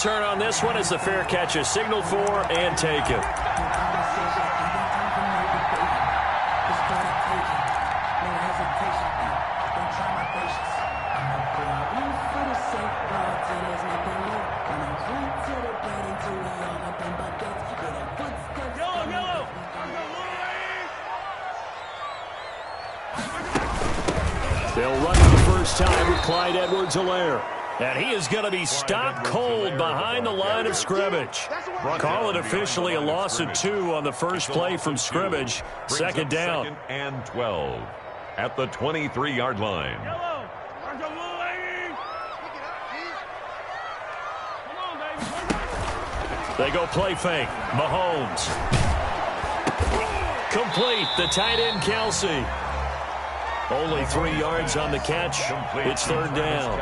return on this one as the fair catch is signaled for and taken. They'll run for the first time with Clyde Edwards-Helaire. And he is going to be stopped cold behind the line of scrimmage. Call it officially a loss of 2 on the first play from scrimmage. Second down. Second and 12 at the 23-yard line. They go play fake. Mahomes. Complete. The tight end, Kelsey. Only 3 yards on the catch. It's third down.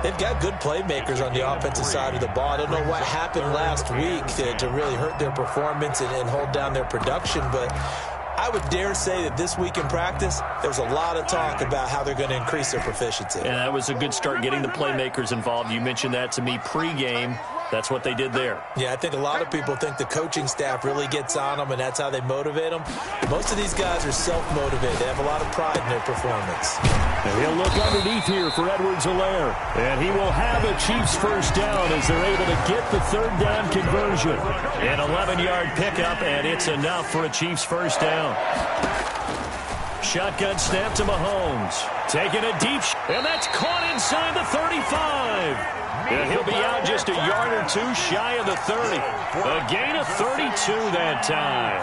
They've got good playmakers on the offensive side of the ball. I don't know what happened last week to really hurt their performance and hold down their production, but I would dare say that this week in practice, there's a lot of talk about how they're going to increase their proficiency. And that was a good start getting the playmakers involved. You mentioned that to me pregame. That's what they did there. Yeah, I think a lot of people think the coaching staff really gets on them, and that's how they motivate them. Most of these guys are self-motivated. They have a lot of pride in their performance. And he'll look underneath here for Edwards-Helaire. And he will have a Chiefs first down as they're able to get the third down conversion. An 11-yard pickup, and it's enough for a Chiefs first down. Shotgun snap to Mahomes. Taking a deep shot, and that's caught inside the 35. And he'll be out just a yard or 2 shy of the 30. A gain of 32 that time.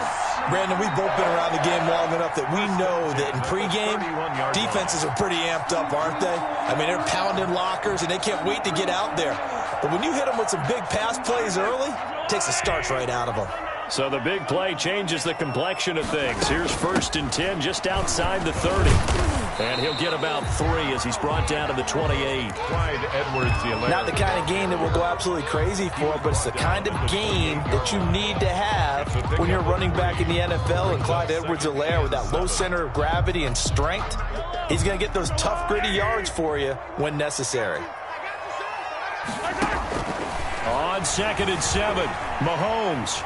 Brandon, we've both been around the game long enough that we know that in pregame, defenses are pretty amped up, aren't they? I mean, they're pounding lockers, and they can't wait to get out there. But when you hit them with some big pass plays early, it takes the starch right out of them. So the big play changes the complexion of things. Here's 1st and 10 just outside the 30. And he'll get about 3 as he's brought down to the 28. Clyde Edwards-Helaire. Not the kind of game that we'll go absolutely crazy for, but it's the kind of game that you need to have when you're running back in the NFL. And Clyde Edwards-Helaire, with that low center of gravity and strength, he's going to get those tough, gritty yards for you when necessary. On 2nd and 7, Mahomes.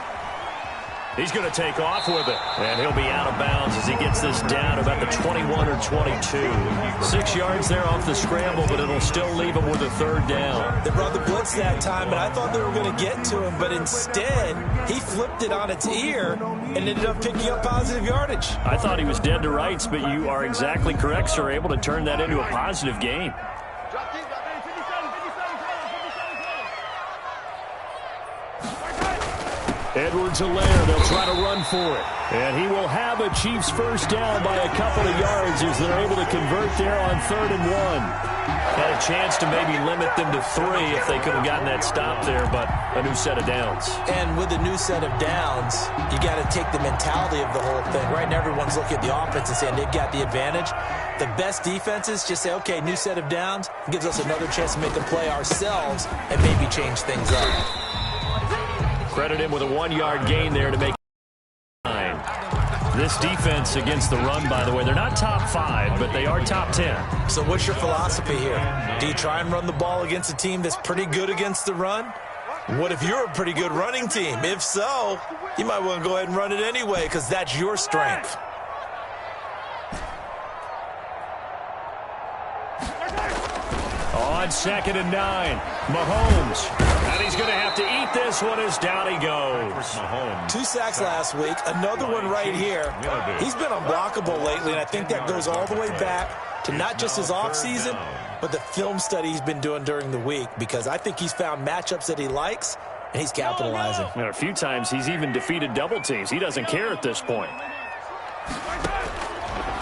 He's going to take off with it. And he'll be out of bounds as he gets this down about the 21 or 22. 6 yards there off the scramble, but it'll still leave him with a third down. They brought the blitz that time, and I thought they were going to get to him, but instead he flipped it on its ear and ended up picking up positive yardage. I thought he was dead to rights, but you are exactly correct, sir. Able to turn that into a positive gain. Edwards-Helaire, they'll try to run for it. And he will have a Chiefs first down by a couple of yards as they're able to convert there on 3rd and 1. Had a chance to maybe limit them to 3 if they could have gotten that stop there, but a new set of downs. And with a new set of downs, you got to take the mentality of the whole thing. Right now, everyone's looking at the offense and saying they've got the advantage. The best defenses just say, okay, new set of downs, gives us another chance to make a play ourselves and maybe change things up. Credit him with a 1-yard gain there to make it 9. This defense against the run, by the way, they're not top 5, but they are top 10. So what's your philosophy here? Do you try and run the ball against a team that's pretty good against the run? What if you're a pretty good running team? If so, you might want to go ahead and run it anyway because that's your strength. On 2nd and 9, Mahomes. And he's going to have to eat this one as down he goes. 2 sacks last week, another one right here. He's been unblockable lately, and I think that goes all the way back to not just his offseason, but the film study he's been doing during the week, because I think he's found matchups that he likes, and he's capitalizing. And a few times he's even defeated double teams. He doesn't care at this point.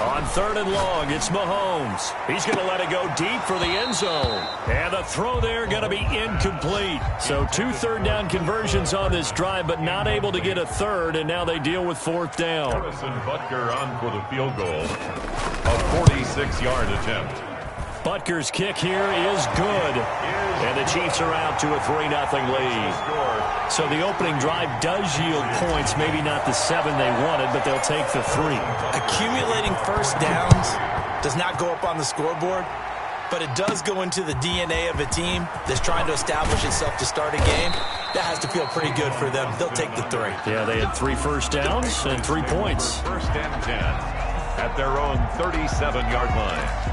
On 3rd and long, it's Mahomes. He's going to let it go deep for the end zone. And the throw there going to be incomplete. So 2 third-down conversions on this drive, but not able to get a third, and now they deal with 4th down. Harrison Butker on for the field goal. A 46-yard attempt. Butker's kick here is good. And the Chiefs are out to a 3-0 lead. So the opening drive does yield points, maybe not the 7 they wanted, but they'll take the 3. Accumulating first downs does not go up on the scoreboard, but it does go into the DNA of a team that's trying to establish itself to start a game. That has to feel pretty good for them. They'll take the 3. Yeah, they had 3 first downs and 3 points. First and 10 at their own 37-yard line.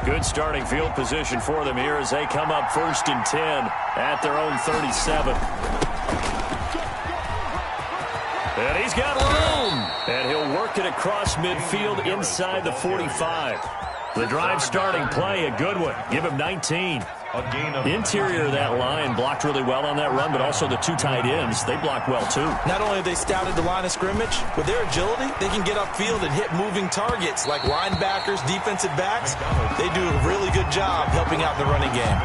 Good starting field position for them here as they come up first and 10 at their own 37. And he's got room. And he'll work it across midfield inside the 45. The drive starting play, a good one. Give him 19. The interior of that line blocked really well on that run, but also the 2 tight ends, they blocked well too. Not only have they scouted the line of scrimmage, with their agility, they can get upfield and hit moving targets like linebackers, defensive backs. They do a really good job helping out the running game.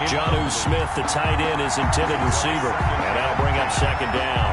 Jonnu Smith, the tight end, is intended receiver, and that'll bring up second down.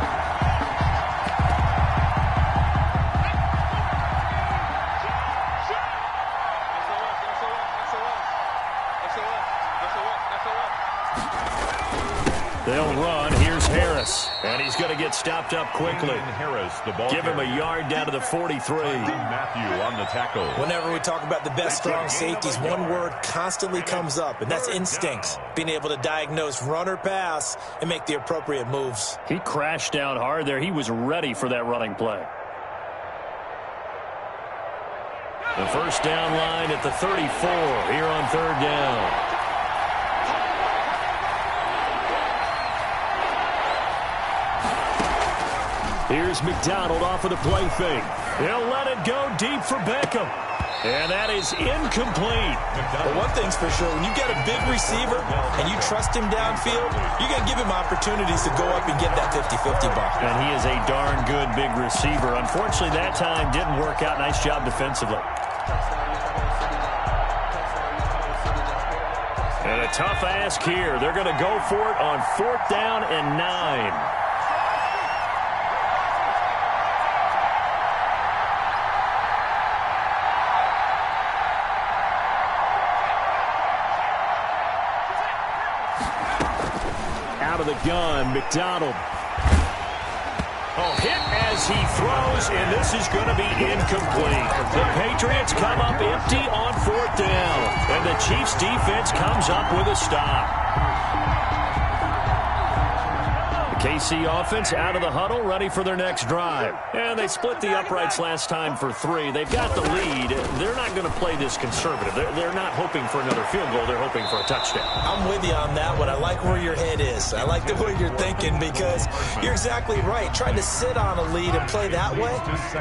They'll run. Here's Harris. And he's going to get stopped up quickly. Harris, the ball Give him a yard down to the 43. Matthew on the tackle. Whenever we talk about the best strong safeties, one word constantly comes up, and that's instincts. Being able to diagnose run or pass and make the appropriate moves. He crashed down hard there. He was ready for that running play. The first down line at the 34 here on third down. Here's McDonald off of the play fake. He'll let it go deep for Beckham. And that is incomplete. But one thing's for sure, when you get a big receiver and you trust him downfield, you're going to give him opportunities to go up and get that 50-50 ball. And he is a darn good big receiver. Unfortunately, that time didn't work out. Nice job defensively. And a tough ask here. They're going to go for it on 4th down and 9. Out of the gun, McDonald. Oh, hit as he throws, and this is going to be incomplete. The Patriots come up empty on 4th down, and the Chiefs defense comes up with a stop. The KC offense out of the huddle, ready for their next drive. And they split the uprights last time for 3. They've got the lead. They're not going to play this conservative. They're not hoping for another field goal. They're hoping for a touchdown. I'm with you on that one. I like where your head is. I like the way you're thinking because you're exactly right. Trying to sit on a lead and play that way,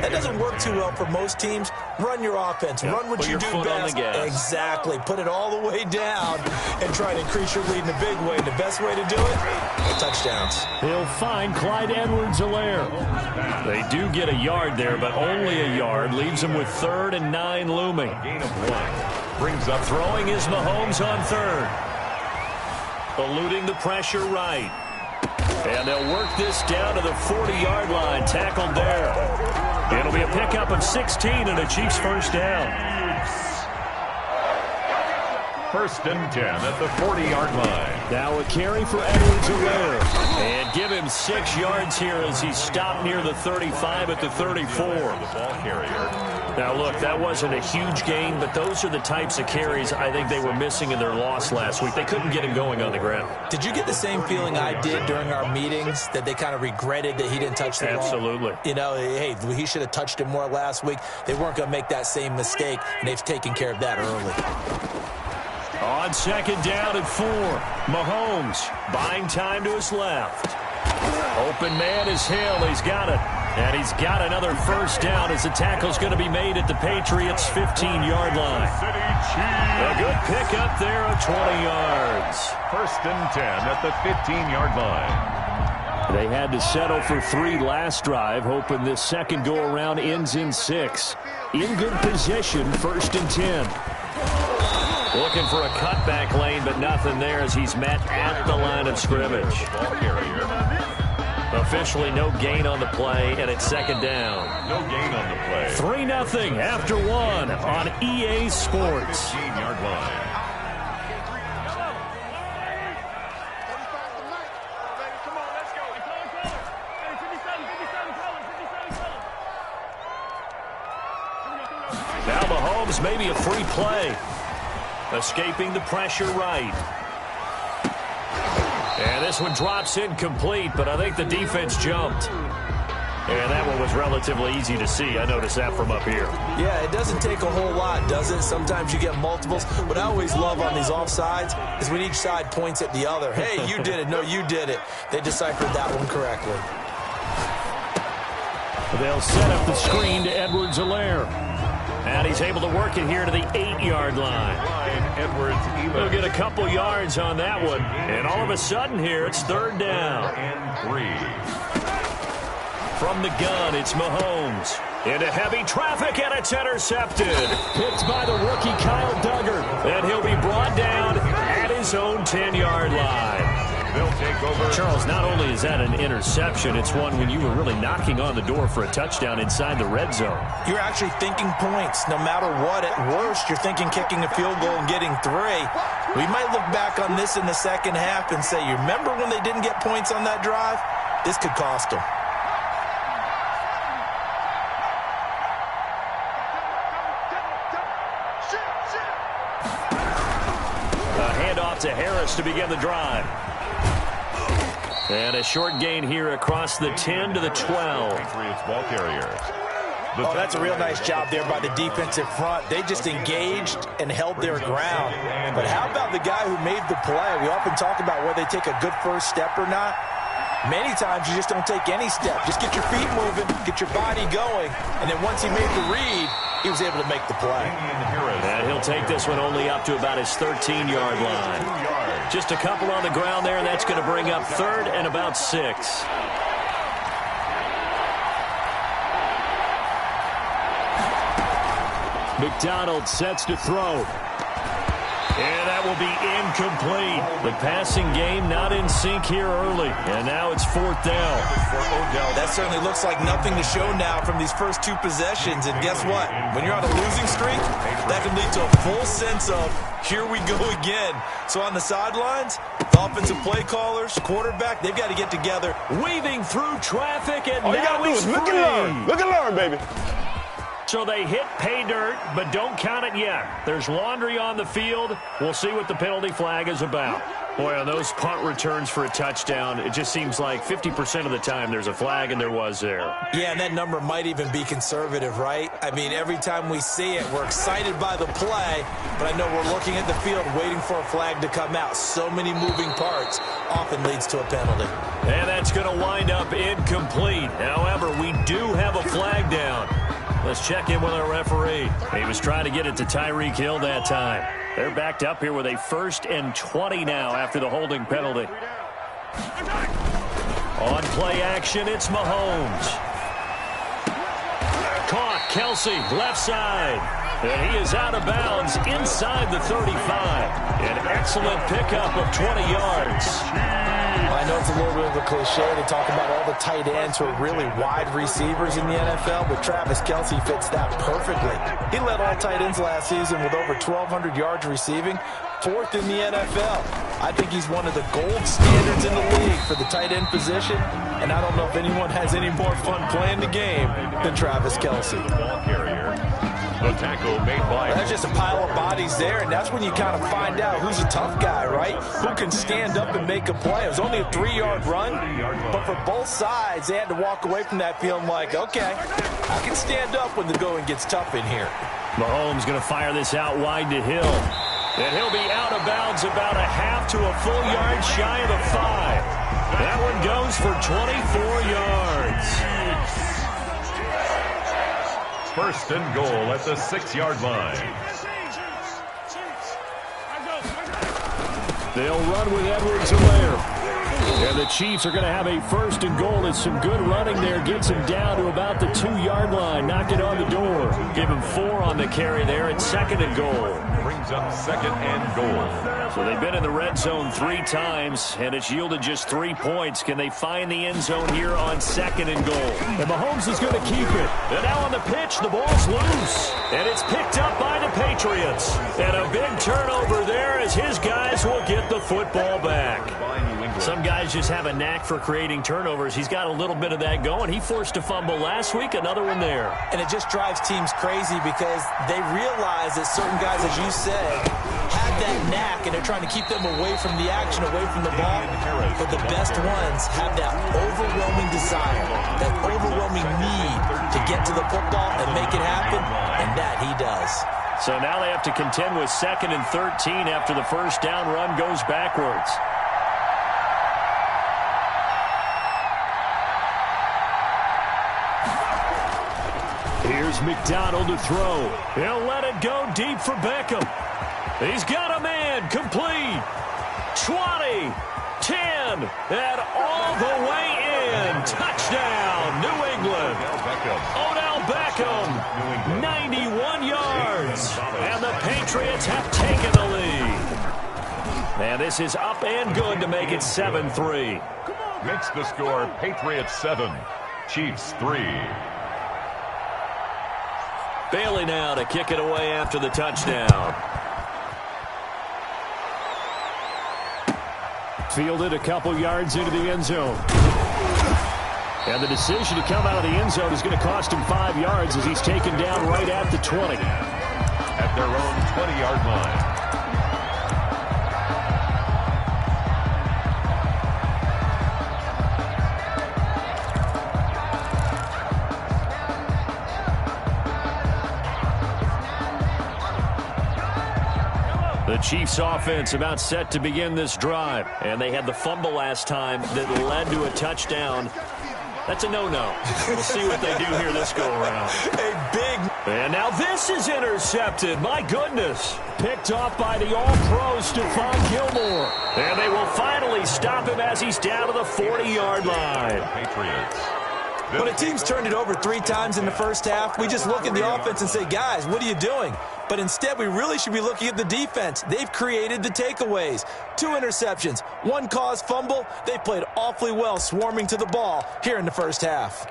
that doesn't work too well for most teams. Run your offense. Run what you do best. Exactly. Put it all the way down and try to increase your lead in a big way. The best way to do it, touchdowns. He'll find Clyde Edwards-Helaire. They do get a yard there, but only a yard. Leaves them with 3rd and 9 looming. Gain of 1. Brings up throwing is Mahomes on 3rd. Eluding the pressure right. And they'll work this down to the 40-yard line. Tackled there. It'll be a pickup of 16 and a Chiefs first down. First and 10 at the 40-yard line. Now a carry for Edwards-Helaire. And give him 6 yards here as he stopped near the 35 at the 34. The ball carrier. Now, look, that wasn't a huge gain, but those are the types of carries I think they were missing in their loss last week. They couldn't get him going on the ground. Did you get the same feeling I did during our meetings, that they kind of regretted that he didn't touch the ball? Absolutely. You know, hey, he should have touched it more last week. They weren't going to make that same mistake, and they've taken care of that early. On 2nd down and 4, Mahomes buying time to his left. Open man is Hill. He's got it. And he's got another first down as the tackle's going to be made at the Patriots' 15-yard line. A good pickup there of 20 yards. First and 10 at the 15-yard line. They had to settle for 3 last drive, hoping this second go-around ends in 6. In good position, 1st and 10. Looking for a cutback lane, but nothing there as he's met at the line of scrimmage. Officially no gain on the play, and it's 2nd down. No gain on the play. 3-0 after 1 on EA Sports. 15-yard line. Mahomes, maybe a free play. Escaping the pressure right. And this one drops incomplete, but I think the defense jumped. And that one was relatively easy to see. I noticed that from up here. Yeah, it doesn't take a whole lot, does it? Sometimes you get multiples. What I always love on these offsides is when each side points at the other. Hey, you did it. No, you did it. They deciphered that one correctly. They'll set up the screen to Edwards-Helaire. And he's able to work it here to the 8-yard line. He'll get a couple yards on that one. And all of a sudden here, it's third down. And 3. From the gun, it's Mahomes. Into heavy traffic, and it's intercepted. Picked by the rookie Kyle Duggar. And he'll be brought down at his own 10-yard line. They'll take over. Charles, not only is that an interception, it's one when you were really knocking on the door for a touchdown inside the red zone. You're actually thinking points. No matter what, at worst, you're thinking kicking a field goal and getting 3. We might look back on this in the second half and say, you remember when they didn't get points on that drive? This could cost them. To Harris to begin the drive. And a short gain here across the 10 to the 12. Patriots ball carriers. Oh, that's a real nice job there by the defensive front. They just engaged and held their ground. But how about the guy who made the play? We often talk about whether they take a good first step or not. Many times you just don't take any step. Just get your feet moving, get your body going, and then once he made the read, he was able to make the play. And he'll take this one only up to about his 13-yard line. Just a couple on the ground there, and that's going to bring up third and about 6. McDonald sets to throw. And that will be incomplete. The passing game not in sync here early. And now it's fourth down. That certainly looks like nothing to show now from these first 2 possessions. And guess what? When you're on a losing streak, that can lead to a full sense of, here we go again. So on the sidelines, the offensive play callers, quarterback, they've got to get together. Weaving through traffic, and all you got to do is look and learn. Look and learn, baby. So they hit pay dirt, but don't count it yet. There's laundry on the field. We'll see what the penalty flag is about. Boy, on those punt returns for a touchdown, it just seems like 50% of the time there's a flag, and there was there. Yeah, and that number might even be conservative, right? I mean, every time we see it, we're excited by the play, but I know we're looking at the field waiting for a flag to come out. So many moving parts often leads to a penalty. And that's going to wind up incomplete. However, we do have a flag down. Let's check in with our referee. He was trying to get it to Tyreek Hill that time. They're backed up here with a 1st and 20 now after the holding penalty. On play action, it's Mahomes. Caught, Kelsey, left side. And he is out of bounds inside the 35. An excellent pickup of 20 yards. I know it's a little bit of a cliche to talk about all the tight ends who are really wide receivers in the NFL, but Travis Kelce fits that perfectly. He led all tight ends last season with over 1,200 yards receiving, 4th in the NFL. I think he's one of the gold standards in the league for the tight end position, and I don't know if anyone has any more fun playing the game than Travis Kelce. Ball carrier. The tackle made by... That's just a pile of bodies there, and that's when you kind of find out who's a tough guy, right? Who can stand up and make a play. It was only a 3-yard run, but for both sides, they had to walk away from that feeling like, okay, I can stand up when the going gets tough in here. Mahomes going to fire this out wide to Hill. And he'll be out of bounds about a half to a full yard shy of the 5. That one goes for 24 yards. 1st and goal at the 6-yard line. They'll run with Edwards-Helaire. And the Chiefs are going to have a 1st and goal. It's some good running there. Gets him down to about the 2-yard line. Knock it on the door. Give him 4 on the carry there at 2nd and goal. Brings up 2nd and goal. So they've been in the red zone 3 times, and it's yielded just 3 points. Can they find the end zone here on 2nd and goal? And Mahomes is going to keep it. And now on the pitch, the ball's loose. And it's picked up by the Patriots. And a big turnover there as his guys will get the football back. Some guys guys just have a knack for creating turnovers. He's got a little bit of that going. He forced a fumble last week, another one there. And it just drives teams crazy because they realize that certain guys, as you said, have that knack, and they're trying to keep them away from the action, away from the ball. But the best ones have that overwhelming desire, that overwhelming need to get to the football and make it happen, and that he does. So now they have to contend with 2nd and 13 after the first down run goes backwards. Here's McDonald to throw. He'll let it go deep for Beckham. He's got a man, complete. 20, 10, and all the way in. Touchdown, New England. Odell Beckham, 91 yards. And the Patriots have taken the lead. And this is up and good to make it 7-3. Makes the score Patriots 7, Chiefs 3. Bailey now to kick it away after the touchdown. Fielded a couple yards into the end zone. And the decision to come out of the end zone is going to cost him 5 yards as he's taken down right at the 20. At their own 20-yard line. The Chiefs offense about set to begin this drive. And they had the fumble last time that led to a touchdown. That's a no-no. We'll see what they do here this go-around. A big... And now this is intercepted. My goodness. Picked off by the all-pro Stephon Gilmore. And they will finally stop him as he's down to the 40-yard line. Patriots. When a team's turned it over 3 times in the first half, we just look at the offense and say, guys, what are you doing? But instead, we really should be looking at the defense. They've created the takeaways. 2 interceptions, 1 caused fumble. They played awfully well swarming to the ball here in the first half.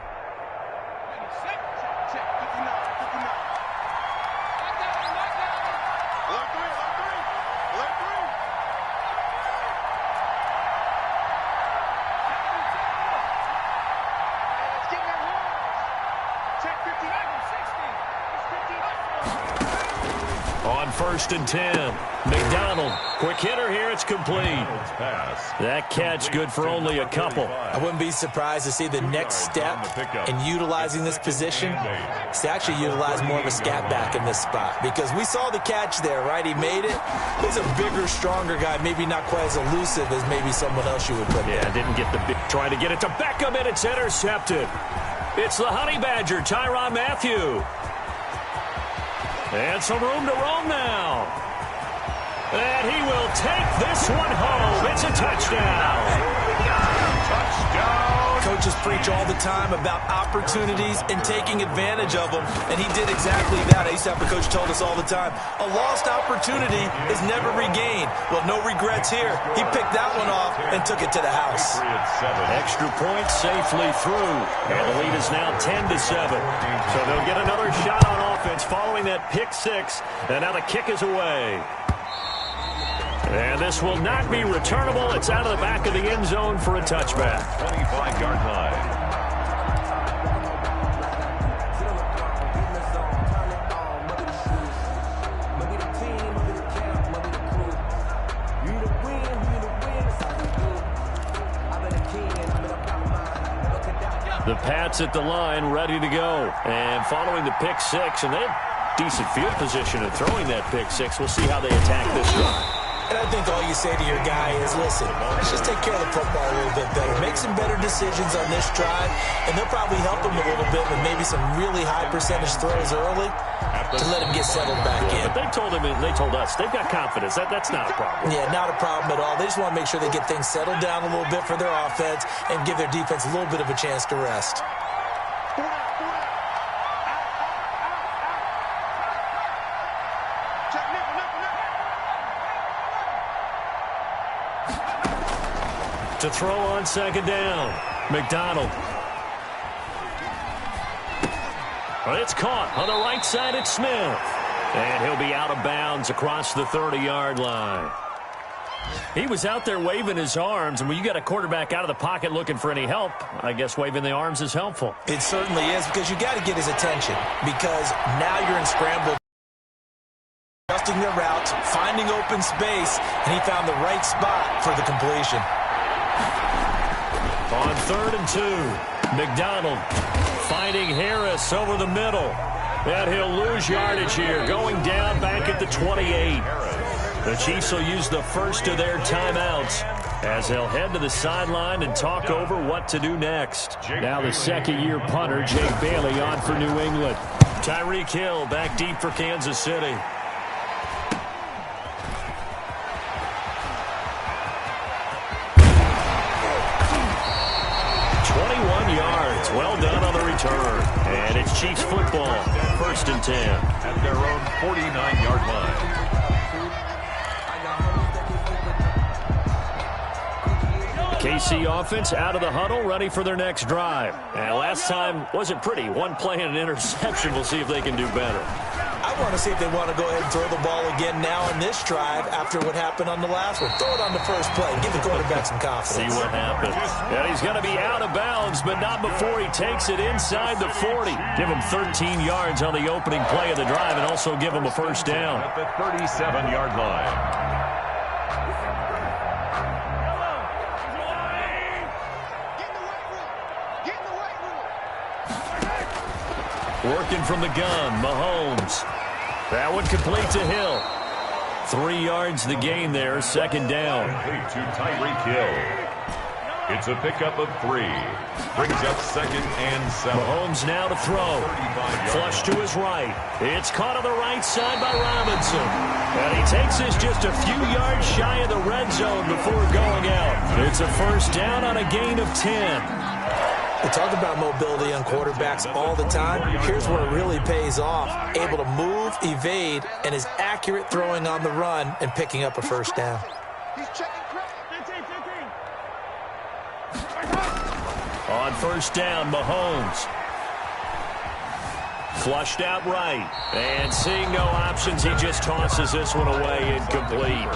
On 1st and 10, McDonald, quick hitter here, it's complete. That catch good for only a couple. I wouldn't be surprised to see the next step in utilizing this position is to actually utilize more of a scat back in this spot, because we saw the catch there, right? He made it. He's a bigger, stronger guy, maybe not quite as elusive as maybe someone else you would put there. Yeah, didn't get the big, trying to get it to Beckham, and it's intercepted. It's the Honey Badger, Tyrann Mathieu. And some room to roam now. And he will take this one home. It's a touchdown. Touchdown. Coaches preach all the time about opportunities and taking advantage of them, and he did exactly that. I used to have a coach told us all the time, a lost opportunity is never regained. Well, no regrets here. He picked that one off and took it to the house. Extra point safely through. And the lead is now 10-7. So they'll get another shot on offense following that pick 6. And now the kick is away. And this will not be returnable. It's out of the back of the end zone for a touchback. 25-yard line. The Pats at the line, ready to go. And following the pick 6, and they have decent field position in throwing that pick 6. We'll see how they attack this drive. And I think all you say to your guy is, listen, let's just take care of the football a little bit better. Make some better decisions on this drive, and they'll probably help him a little bit with maybe some really high percentage throws early to let him get settled back in. But they told him, and they told us, they've got confidence. That's not a problem. Yeah, not a problem at all. They just want to make sure they get things settled down a little bit for their offense and give their defense a little bit of a chance to rest. To throw on 2nd down, McDonald. Well, it's caught on the right side at Smith. And he'll be out of bounds across the 30-yard line. He was out there waving his arms, and when you got a quarterback out of the pocket looking for any help, I guess waving the arms is helpful. It certainly is, because you got to get his attention, because now you're in scramble, adjusting their routes, finding open space, and he found the right spot for the completion. On 3rd and 2, McDonald finding Harris over the middle. And he'll lose yardage here, going down back at the 28. The Chiefs will use the first of their timeouts as they'll head to the sideline and talk over what to do next. Now the second-year punter, Jake Bailey, on for New England. Tyreek Hill back deep for Kansas City. Well done on the return. And it's Chiefs football, 1st and 10. At their own 49-yard line. KC offense out of the huddle, ready for their next drive. And last time wasn't pretty. One play and an interception. We'll see if they can do better. I want to see if they want to go ahead and throw the ball again now on this drive after what happened on the last one. Throw it on the first play. Give the quarterback some confidence. See what happens. And he's going to be out of bounds, but not before he takes it inside the 40. Give him 13 yards on the opening play of the drive and also give him a first down. At the 37-yard line. Working from the gun, Mahomes. That one complete to Hill. 3 yards the gain there, 2nd down. Complete to Tyreek Hill. It's a pickup of 3. Brings up 2nd and 7. Mahomes now to throw. Flush to his right. It's caught on the right side by Robinson. And he takes this just a few yards shy of the red zone before going out. It's a first down on a gain of 10. We talk about mobility on quarterbacks all the time. Here's where it really pays off. Able to move, evade, and is accurate throwing on the run and picking up a first down. On 1st down, Mahomes. Flushed out right. And seeing no options, he just tosses this one away, incomplete.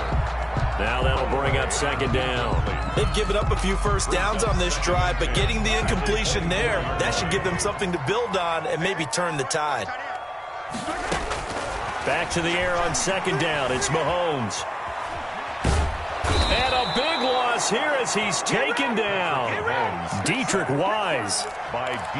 Now that'll bring up 2nd down. They've given up a few first downs on this drive, but getting the incompletion there, that should give them something to build on and maybe turn the tide. Back to the air on 2nd down. It's Mahomes. And a big loss here as he's taken down. Dietrich Wise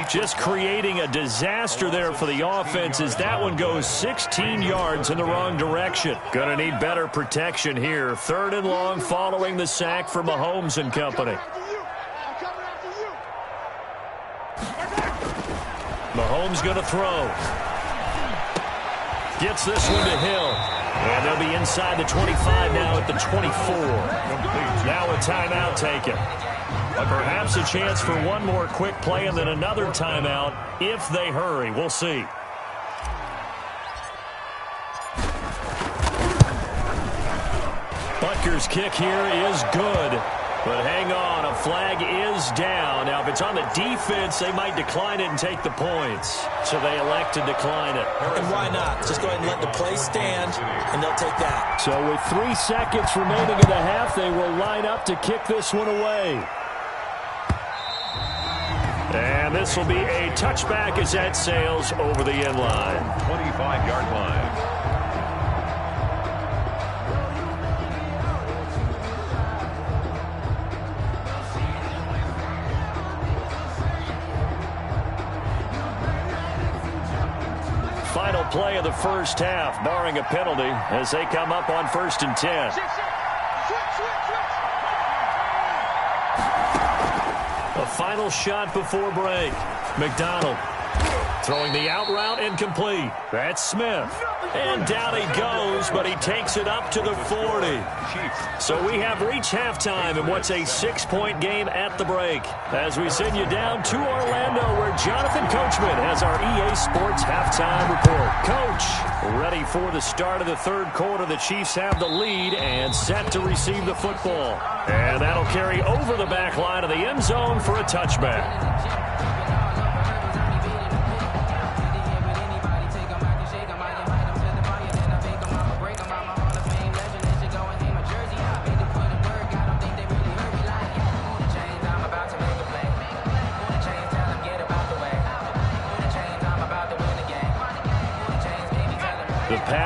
just creating a disaster there for the offense as that one goes 16 yards in the wrong direction. Gonna need better protection here. 3rd and long following the sack for Mahomes and company. Mahomes gonna throw. Gets this one to Hill. And they'll be inside the 25 now at the 24. Now a timeout taken. Perhaps a chance for one more quick play and then another timeout if they hurry. We'll see. Butker's kick here is good. But hang on, a flag is down. Now, if it's on the defense, they might decline it and take the points. So they elect to decline it. And why not? Just go ahead and let the play stand, and they'll take that. So with 3 seconds remaining in the half, they will line up to kick this one away. And this will be a touchback as that sails over the end line. 25-yard line. Final play of the first half, barring a penalty, as they come up on 1st and 10. A final shot before break. McDonald throwing the out route incomplete. That's Smith. And down he goes, but he takes it up to the 40. So we have reached halftime in what's a 6-point game at the break. As we send you down to Orlando, where Jonathan Coachman has our EA Sports halftime report. Coach, ready for the start of the 3rd quarter. The Chiefs have the lead and set to receive the football. And that'll carry over the back line of the end zone for a touchback.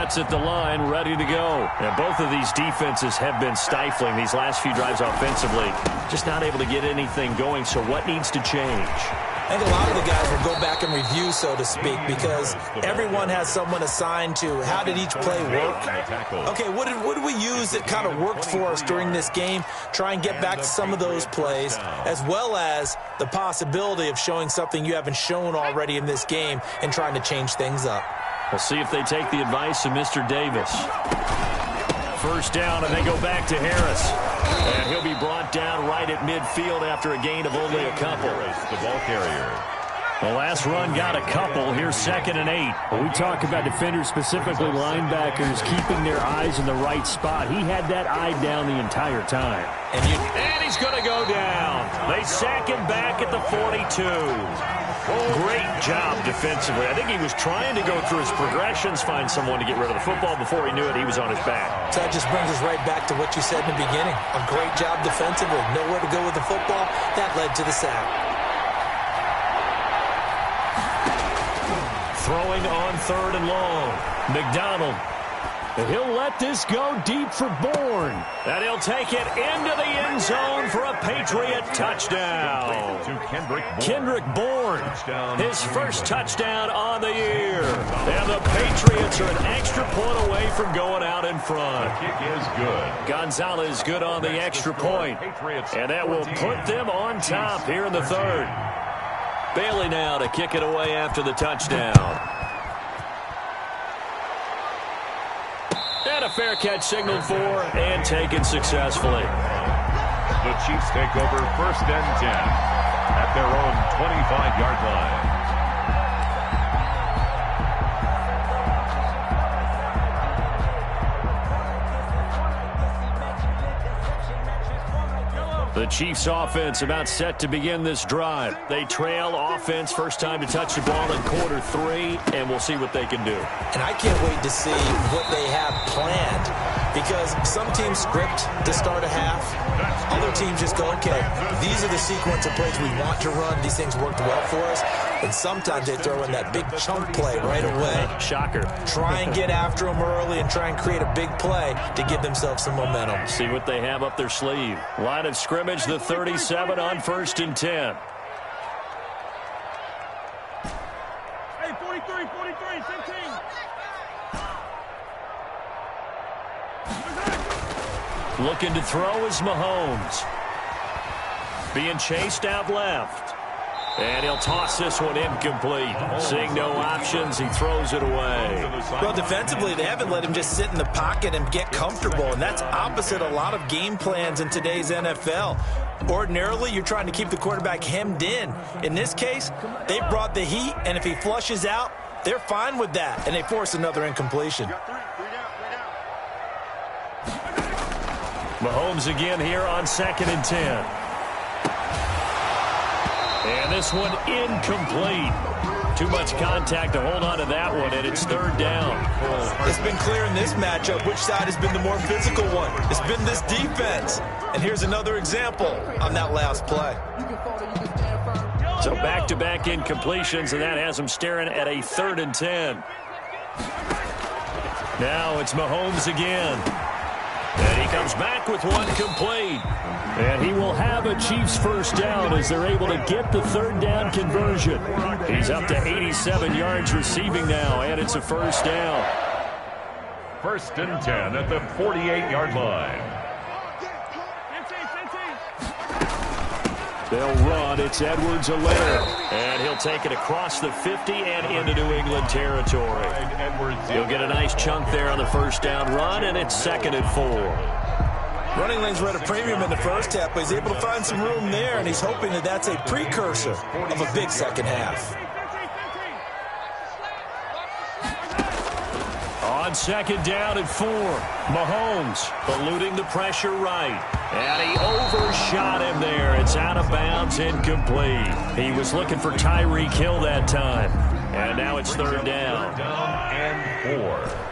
sets at the line, ready to go. And both of these defenses have been stifling these last few drives offensively. Just not able to get anything going, so what needs to change? I think a lot of the guys will go back and review, so to speak, because everyone has someone assigned to how did each play work. Okay, what did we use that kind of worked for us during this game? Try and get back to some of those plays, as well as the possibility of showing something you haven't shown already in this game and trying to change things up. We'll see if they take the advice of Mr. Davis. First down, and they go back to Harris. And he'll be brought down right at midfield after a gain of only a couple. The ball carrier. The last run got a couple. Here's 2nd and 8. When we talk about defenders, specifically linebackers, keeping their eyes in the right spot. He had that eye down the entire time. And he's going to go down. They sack him back at the 42. Great job defensively. I think he was trying to go through his progressions, find someone to get rid of the football. Before he knew it, he was on his back. So that just brings us right back to what you said in the beginning. A great job defensively. Nowhere to go with the football. That led to the sack. Throwing on 3rd and long. McDonald. And he'll let this go deep for Bourne. And he'll take it into the end zone for a Patriot touchdown. To Kendrick Bourne, his first touchdown on the year. And the Patriots are an extra point away from going out in front. The kick is good. Gonzalez good on the extra point. And that will put them on top here in the 3rd. Bailey now to kick it away after the touchdown. And a fair catch signaled for and taken successfully. The Chiefs take over 1st and 10 at their own 25-yard line. The Chiefs offense about set to begin this drive. They trail offense, first time to touch the ball in quarter 3, and we'll see what they can do. And I can't wait to see what they have planned, because some teams script to start a half. Other teams just go, okay, these are the sequence of plays we want to run. These things worked well for us. And sometimes they throw in that big chunk play right away. Shocker. Try and get after them early and try and create a big play to give themselves some momentum. See what they have up their sleeve. Line of scrimmage, the 37 on 1st and 10. Hey, 43, 15. Looking to throw is Mahomes. Being chased out left. And he'll toss this one incomplete. Seeing no options, he throws it away. Well, defensively, they haven't let him just sit in the pocket and get comfortable, and that's opposite a lot of game plans in today's NFL. Ordinarily, you're trying to keep the quarterback hemmed in. In this case, they brought the heat, and if he flushes out, they're fine with that, and they force another incompletion. Mahomes again here on 2nd and 10. And this one incomplete. Too much contact to hold on to that one, and it's 3rd down. It's been clear in this matchup which side has been the more physical one. It's been this defense. And here's another example on that last play. So back-to-back incompletions, and that has him staring at a 3rd and 10. Now it's Mahomes again. And he comes back with one complete. And he will have a Chiefs first down as they're able to get the 3rd down conversion. He's up to 87 yards receiving now, and it's a first down. 1st and 10 at the 48-yard line. They'll run. It's Edwards-Helaire. And he'll take it across the 50 and into New England territory. He'll get a nice chunk there on the first down run, and it's 2nd and 4. Running lanes were at a premium in the first half, but he's able to find some room there, and he's hoping that that's a precursor of a big second half. On 2nd down and 4, Mahomes eluding the pressure right. And he overshot him there. It's out of bounds, incomplete. He was looking for Tyreek Hill that time. And now it's 3rd down. 3rd down and 4.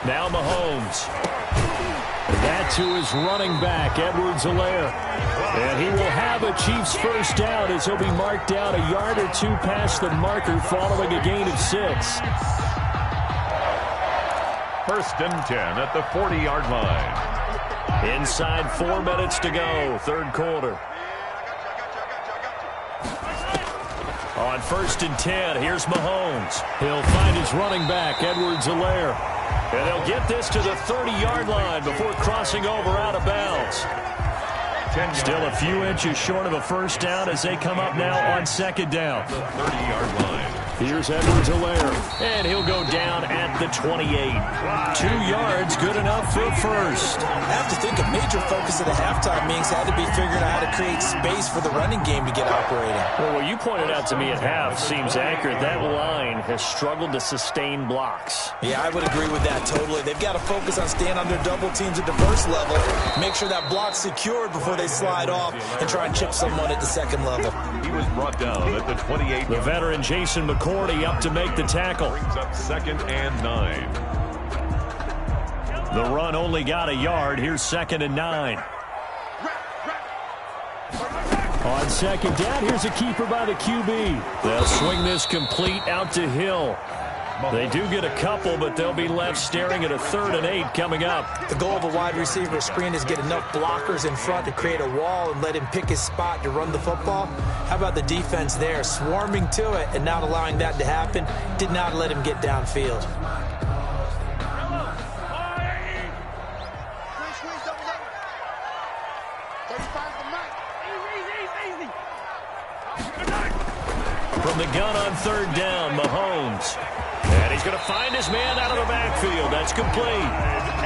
Now Mahomes. That to his running back, Edwards-Helaire. And he will have a Chiefs first down as he'll be marked down a yard or two past the marker following a gain of 6. First and 10 at the 40-yard line. Inside 4 minutes to go, third quarter. On first and 10, here's Mahomes. He'll find his running back, Edwards-Helaire. And they'll get this to the 30-yard line before crossing over out of bounds. Still a few inches short of a first down as they come up now on second down. The 30-yard line. Here's Edwards-Helaire, and he'll go down at the 28. 2 yards, good enough for a first. I have to think a major focus of the halftime meetings had to be figuring out how to create space for the running game to get operating. Well, what you pointed out to me at half seems accurate. That line has struggled to sustain blocks. Yeah, I would agree with that totally. They've got to focus on staying on their double teams at the first level, make sure that block's secured before they slide off and try and chip someone at the second level. He was brought down at the 28. The veteran Jason McCourty up to make the tackle. Brings up second and 9. The run only got a yard. Here's second and 9. On second down, here's a keeper by the QB. They'll swing this complete out to Hill. They do get a couple, but they'll be left staring at a 3rd and 8 coming up. The goal of a wide receiver screen is get enough blockers in front to create a wall and let him pick his spot to run the football. How about the defense there, swarming to it and not allowing that to happen? Did not let him get downfield. From the gun on third down, Mahomes. And he's going to find his man out of the backfield. That's complete.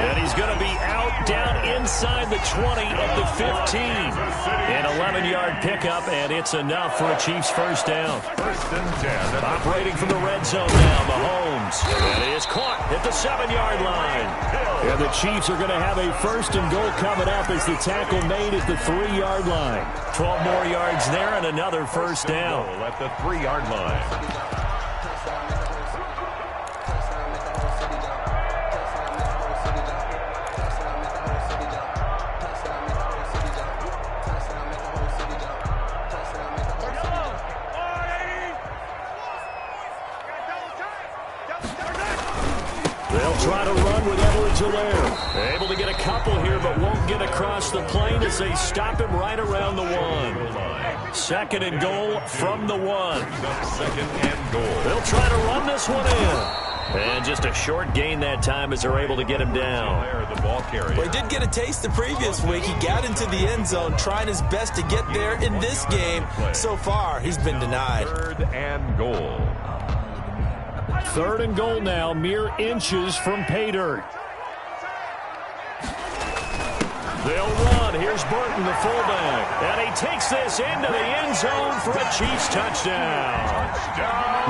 And he's going to be out down inside the 20 at the 15. An 11-yard pickup, and it's enough for a Chiefs first down. First and 10. Operating from the red zone now, Mahomes. And he is caught at the 7-yard line. And the Chiefs are going to have a first and goal coming up as the tackle made at the 3-yard line. 12 more yards there and another first down. At the 3-yard line. Try to run with Edwards-Helaire. Able to get a couple here, but won't get across the plane as they stop him right around the 1. Second and goal from the 1. Second and goal. They'll try to run this one in. And just a short gain that time as they're able to get him down. The ball carrier. Well, he did get a taste the previous week. He got into the end zone, trying his best to get there in this game. So far, he's been denied. Third and goal. Third and goal now, mere inches from pay dirt. They'll run. Here's Burton, the fullback. And he takes this into the end zone for a Chiefs touchdown.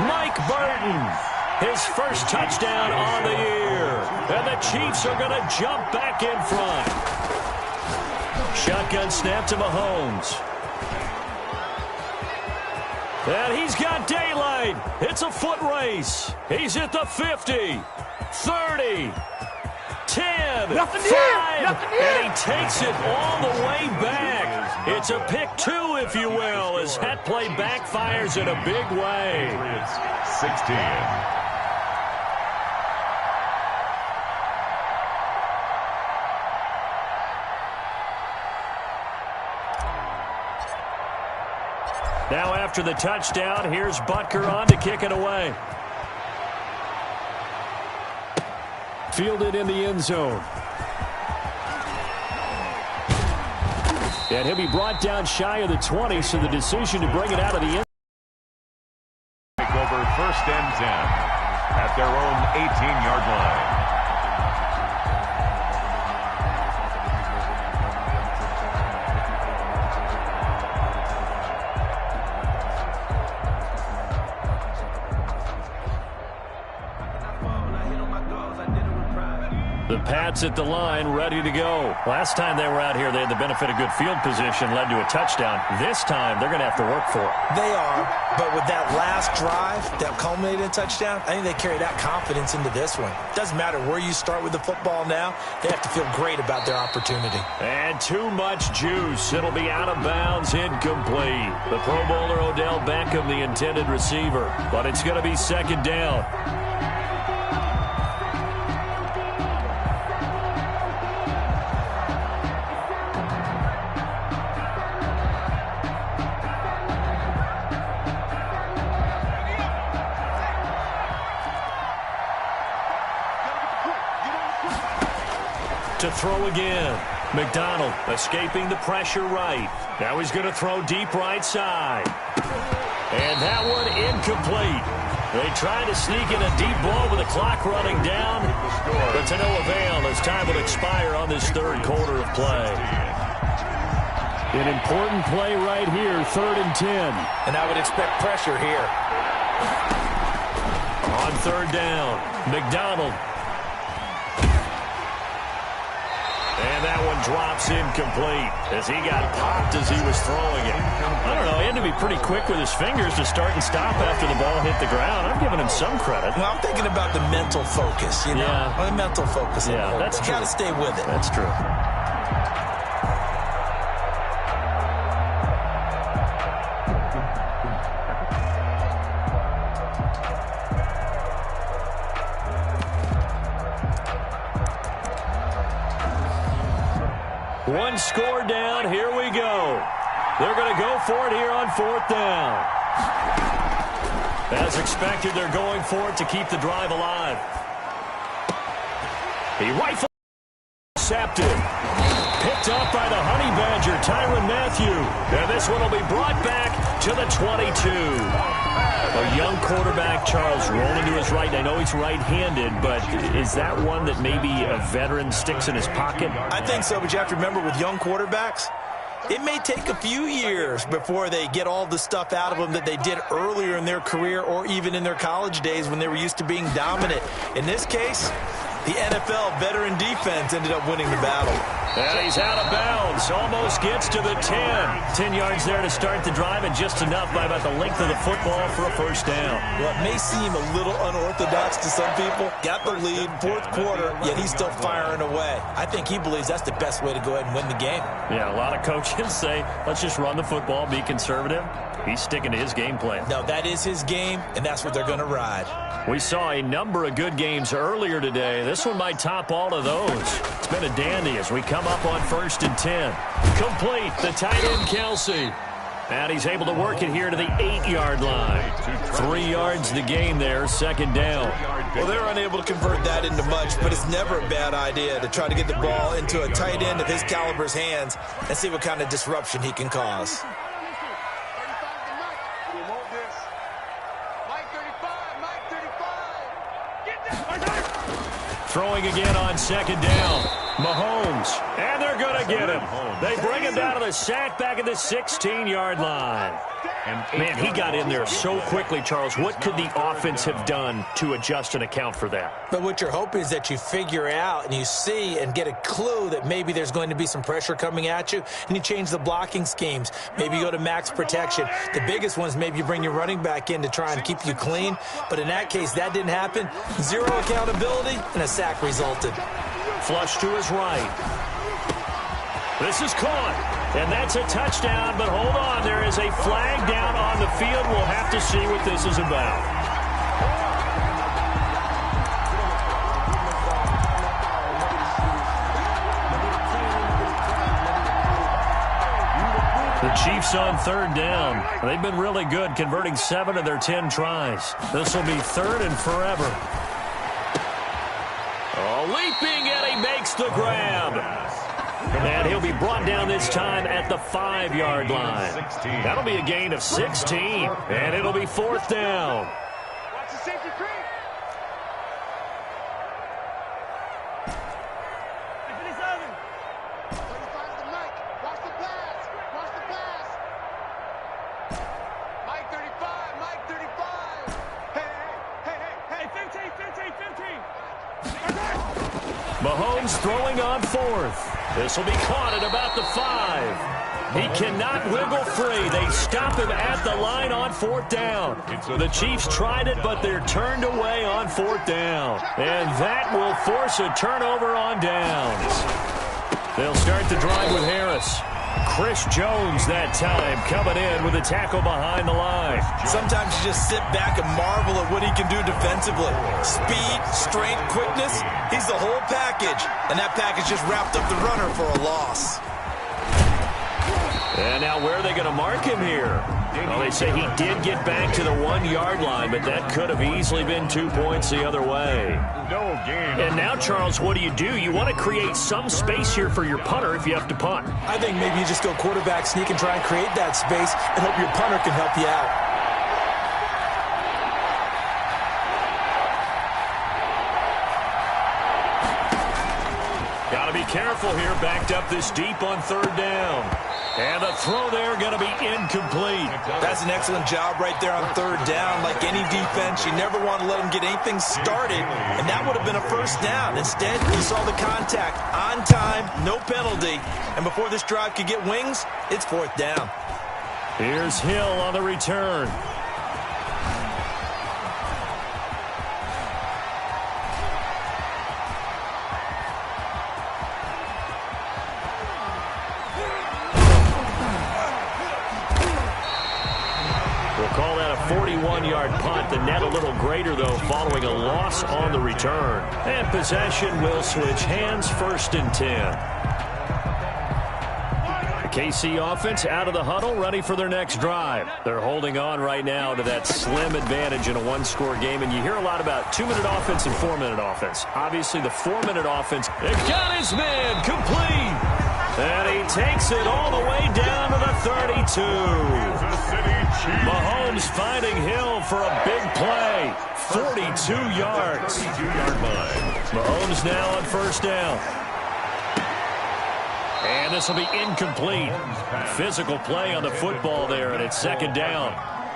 Mike Burton, his first touchdown on the year. And the Chiefs are going to jump back in front. Shotgun snap to Mahomes. And he's got daylight. It's a foot race. He's at the 50, 30, 10, 5, and he takes it all the way back. It's a pick 2, if you will, as that play backfires in a big way. 16. Now after the touchdown, here's Butker on to kick it away. Fielded in the end zone. And he'll be brought down shy of the 20, so the decision to bring it out of the end. Take over first and 10 at their own 18-yard line. The Pats at the line, ready to go. Last time they were out here, they had the benefit of good field position, led to a touchdown. This time, they're going to have to work for it. They are, but with that last drive that culminated in a touchdown, I think they carry that confidence into this one. Doesn't matter where you start with the football now, they have to feel great about their opportunity. And too much juice. It'll be out of bounds, incomplete. The Pro Bowler Odell Beckham, the intended receiver, but it's going to be second down. To throw again. McDonald escaping the pressure right. Now he's going to throw deep right side. And that one incomplete. They tried to sneak in a deep ball with the clock running down, but to no avail as time will expire on this third quarter of play. An important play right here, 3rd and 10. And I would expect pressure here. On third down, McDonald. And that one drops incomplete as he got popped as he was throwing it. I don't know, he had to be pretty quick with his fingers to start and stop after the ball hit the ground. I'm giving him some credit. Well, I'm thinking about the mental focus, you know? Yeah. The mental focus. Yeah, that's true. You got to stay with it. That's true. One score down. Here we go. They're going to go for it here on 4th down. As expected, they're going for it to keep the drive alive. He rifles. Intercepted. Picked up by the Honey Badger, Tyrann Mathieu. And this one will be brought back to the 22. A young quarterback, Charles, rolling to his right. I know he's right-handed, but is that one that maybe a veteran sticks in his pocket? I think so, but you have to remember with young quarterbacks, it may take a few years before they get all the stuff out of them that they did earlier in their career or even in their college days when they were used to being dominant. In this case, the NFL veteran defense ended up winning the battle. And he's out of bounds. Almost gets to the 10. 10 yards there to start the drive, and just enough by about the length of the football for a first down. Well, it may seem a little unorthodox to some people. Got the lead, 4th quarter, yet he's still firing away. I think he believes that's the best way to go ahead and win the game. Yeah, a lot of coaches say, let's just run the football, be conservative. He's sticking to his game plan. No, that is his game, and that's what they're going to ride. We saw a number of good games earlier today. This one might top all of those. It's been a dandy as we come up on 1st and 10. Complete, the tight end, Kelsey. And he's able to work it here to the 8-yard line. 3 yards the gain there, 2nd down. Well, they're unable to convert that into much, but it's never a bad idea to try to get the ball into a tight end of his caliber's hands and see what kind of disruption he can cause. Throwing again on 2nd down. Mahomes. And they're going to get him. They bring him down to the sack back at the 16-yard line. Man, he got in there so quickly, Charles. What could the offense have done to adjust and account for that? But what you're hoping is that you figure out and you see and get a clue that maybe there's going to be some pressure coming at you, and you change the blocking schemes. Maybe you go to max protection. The biggest one is maybe you bring your running back in to try and keep you clean. But in that case, that didn't happen. 0 accountability, and a sack resulted. Flush to his right. This is caught. And that's a touchdown, but hold on. There is a flag down on the field. We'll have to see what this is about. The Chiefs on 3rd down. They've been really good, converting 7 of their 10 tries. This will be 3rd and forever. Oh, leaping, and he makes the grab. And he'll be brought down this time at the 5-yard line. That'll be a gain of 16, and it'll be 4th down. Watch the safety creep. 57. 35 to Mike. Watch the pass. Watch the pass. Mike 35. Mike 35. Hey, 15. Mahomes throwing on fourth. This will be caught at about the 5. He cannot wiggle free. They stop him at the line on fourth down. The Chiefs tried it, but they're turned away on fourth down. And that will force a turnover on downs. They'll start the drive with Harris. Chris Jones that time coming in with a tackle behind the line. Sometimes you just sit back and marvel at what he can do defensively. Speed, strength, quickness, he's the whole package. And that package just wrapped up the runner for a loss. And now where are they going to mark him here? Well, they say he did get back to the 1-yard line, but that could have easily been 2 points the other way. No gain. And now, Charles, what do? You want to create some space here for your punter if you have to punt. I think maybe you just go quarterback sneak and try and create that space and hope your punter can help you out. Got to be careful here, backed up this deep on third down. And the throw there going to be incomplete. That's an excellent job right there on third down. Like any defense, you never want to let them get anything started, and that would have been a first down. Instead, you saw the contact on time, no penalty, and before this drive could get wings, it's fourth down. Here's Hill on the return. Call that a 41-yard punt. The net a little greater, though, following a loss on the return. And possession will switch hands, 1st and 10. The KC offense out of the huddle, ready for their next drive. They're holding on right now to that slim advantage in a one-score game. And you hear a lot about 2-minute offense and 4-minute offense. Obviously, the 4-minute offense, they got his man complete. And he takes it all the way down to the 32. Mahomes finding Hill for a big play. 42 yards. 42-yard line. Mahomes now on first down. And this will be incomplete. Physical play on the football there, and it's second down.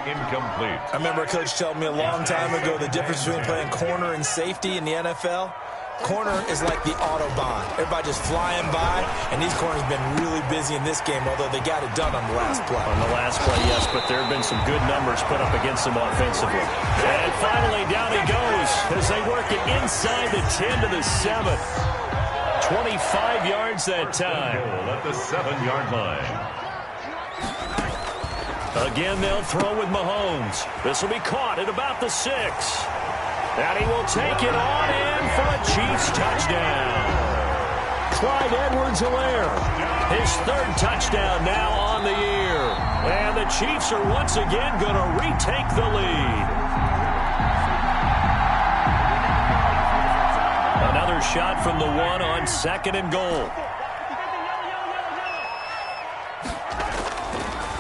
Incomplete. I remember a coach telling me a long time ago the difference between playing corner and safety in the NFL. Corner is like the Autobahn. Everybody just flying by, and these corners have been really busy in this game, although they got it done on the last play. On the last play, yes, but there have been some good numbers put up against them offensively. And finally, down he goes as they work it inside the 10 to the 7. 25 yards that time. At the 7-yard line. Again, they'll throw with Mahomes. This will be caught at about the 6. And he will take it on in for a Chiefs touchdown. Clyde Edwards-Helaire, his 3rd touchdown now on the year. And the Chiefs are once again going to retake the lead. Another shot from the 1 on 2nd and goal.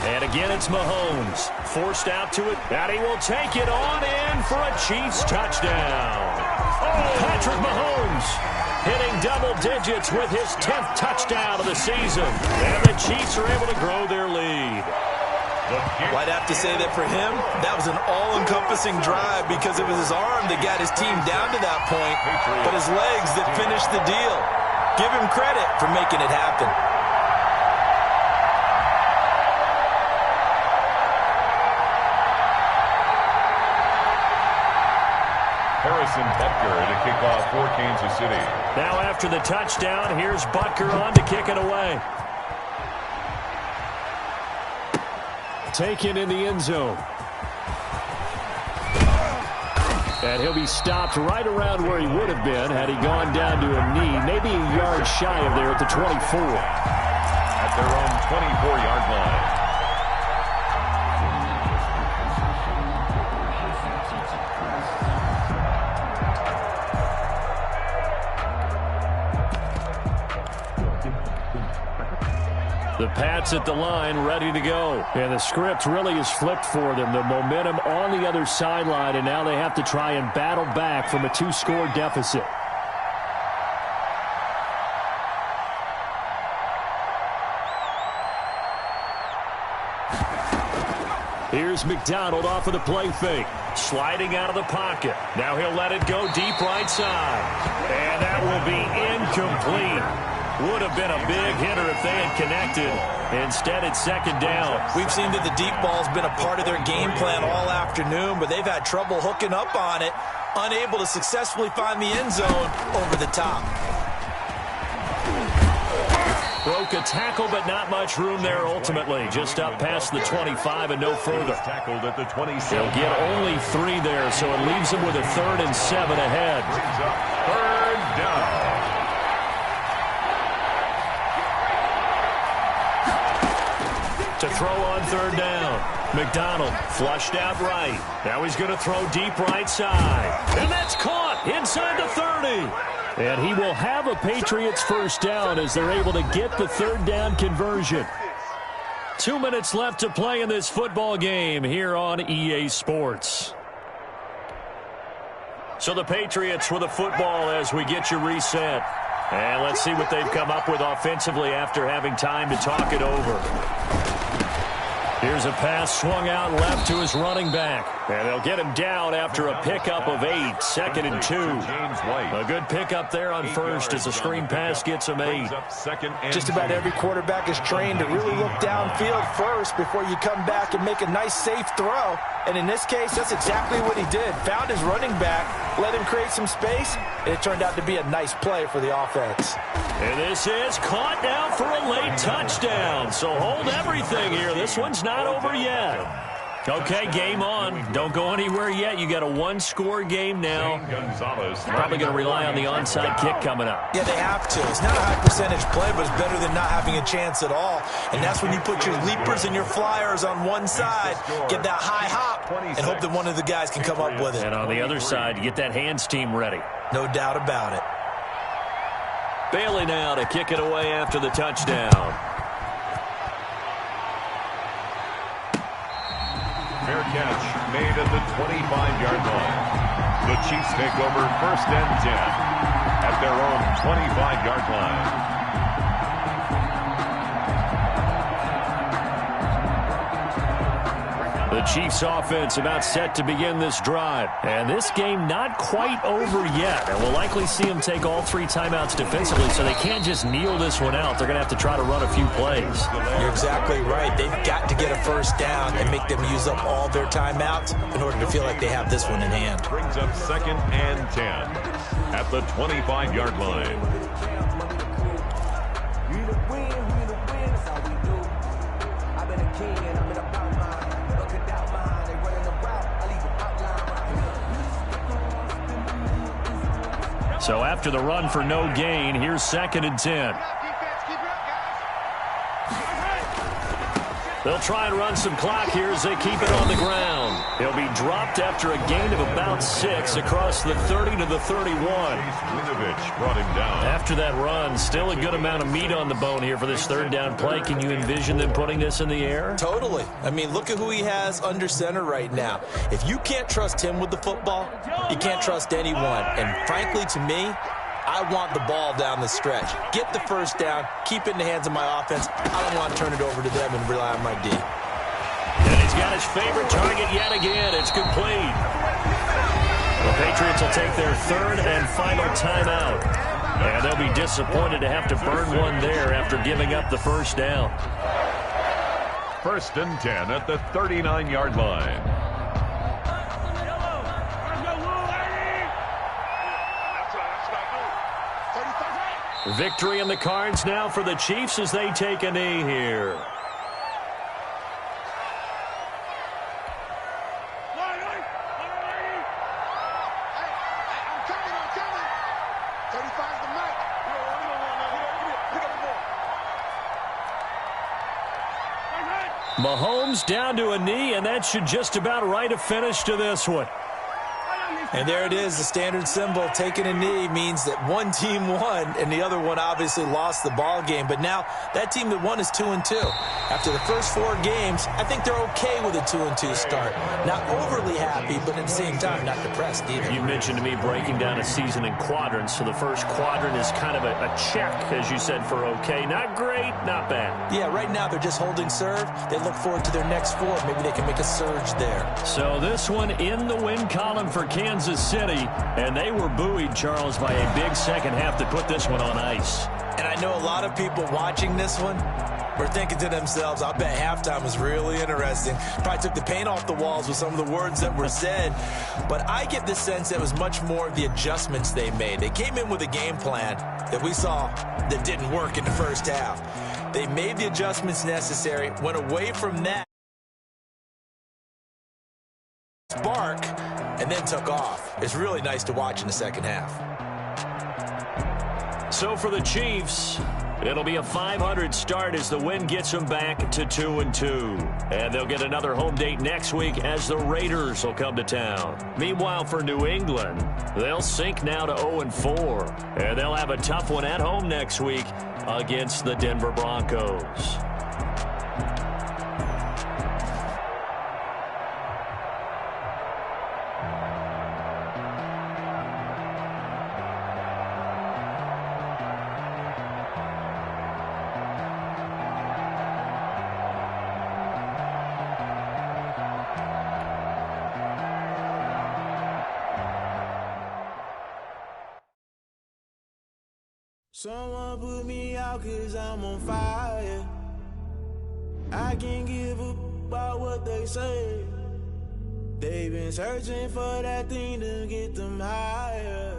And again, it's Mahomes. Forced out to it, and he will take it on in for a Chiefs touchdown. Patrick Mahomes hitting double digits with his 10th touchdown of the season. And the Chiefs are able to grow their lead. Well, I'd have to say that for him, that was an all-encompassing drive because it was his arm that got his team down to that point, but his legs that finished the deal. Give him credit for making it happen. Harrison Butker to kick off for Kansas City. Now after the touchdown, here's Butker on to kick it away. Taken in the end zone. And he'll be stopped right around where he would have been had he gone down to a knee, maybe a yard shy of there at the 24. At their own 24-yard line. The Pats at the line, ready to go. And the script really is flipped for them. The momentum on the other sideline, and now they have to try and battle back from a 2-score deficit. Here's McDonald off of the play fake. Sliding out of the pocket. Now he'll let it go deep right side. And that will be incomplete. Would have been a big hitter if they had connected. Instead, it's second down. We've seen that the deep ball's been a part of their game plan all afternoon, but they've had trouble hooking up on it, unable to successfully find the end zone over the top. Broke a tackle, but not much room there ultimately. Just up past the 25 and no further. Tackled at the 27. They'll get only 3 there, so it leaves them with a 3rd and 7 ahead. Brings up 3rd down. To throw on 3rd down. McDonald flushed out right. Now he's going to throw deep right side. And that's caught inside the 30. And he will have a Patriots first down as they're able to get the 3rd down conversion. 2 minutes left to play in this football game here on EA Sports. So the Patriots with the football as we get you reset. And let's see what they've come up with offensively after having time to talk it over. Here's a pass swung out left to his running back. And they'll get him down after a pickup of 8. 2nd and 2. A good pickup there on first as the screen pass gets him 8. Just about every quarterback is trained to really look downfield first before you come back and make a nice, safe throw. And in this case, that's exactly what he did. Found his running back, let him create some space, and it turned out to be a nice play for the offense. And this is caught now for a late touchdown. So hold everything here. This one's not over yet. Okay, game on. Don't go anywhere yet. You got a 1-score game now. Probably going to rely on the onside kick coming up. Yeah, they have to. It's not a high percentage play, but it's better than not having a chance at all. And that's when you put your leapers and your flyers on one side, get that high hop, and hope that one of the guys can come up with it. And on the other side, you get that hands team ready. No doubt about it. Bailey now to kick it away after the touchdown. Fair catch made at the 25-yard line. The Chiefs take over 1st and 10 at their own 25-yard line. The Chiefs offense about set to begin this drive. And this game not quite over yet. And we'll likely see them take all 3 timeouts defensively, so they can't just kneel this one out. They're going to have to try to run a few plays. You're exactly right. They've got to get a first down and make them use up all their timeouts in order to feel like they have this one in hand. Brings up 2nd and 10 at the 25-yard line. So after the run for no gain, here's 2nd and 10. They'll try and run some clock here as they keep it on the ground. He'll be dropped after a gain of about 6 across the 30 to the 31. Winovich brought him down. After that run, still a good amount of meat on the bone here for this 3rd down play. Can you envision them putting this in the air? Totally. I mean, look at who he has under center right now. If you can't trust him with the football, you can't trust anyone. And frankly, to me, I want the ball down the stretch. Get the first down, keep it in the hands of my offense. I don't want to turn it over to them and rely on my D. And he's got his favorite target yet again. It's complete. The Patriots will take their 3rd and final timeout. And they'll be disappointed to have to burn one there after giving up the first down. 1st and 10 at the 39-yard line. Victory in the cards now for the Chiefs as they take a knee here. Mahomes down to a knee, and that should just about write a finish to this one. And there it is, the standard symbol. Taking a knee means that one team won, and the other one obviously lost the ball game. But now that team that won is 2-2. After the first 4 games, I think they're okay with a 2-2 start. Not overly happy, but at the same time, not depressed either. You mentioned to me breaking down a season in quadrants. So the first quadrant is kind of a check, as you said, for okay. Not great, not bad. Yeah, right now they're just holding serve. They look forward to their next 4. Maybe they can make a surge there. So this one in the win column for Kansas City, and they were buoyed, Charles, by a big second half to put this one on ice. And I know a lot of people watching this one were thinking to themselves, I bet halftime was really interesting. Probably took the paint off the walls with some of the words that were said. But I get the sense that it was much more of the adjustments they made. They came in with a game plan that we saw that didn't work in the first half. They made the adjustments necessary, went away from that spark, and then took off. It's really nice to watch in the second half. So for the Chiefs, it'll be a 500 start as the win gets them back to 2-2. And they'll get another home date next week as the Raiders will come to town. Meanwhile, for New England, they'll sink now to 0-4. And they'll have a tough one at home next week against the Denver Broncos. Someone put me out 'cause I'm on fire. I can't give up about what they say. They've been searching for that thing to get them higher.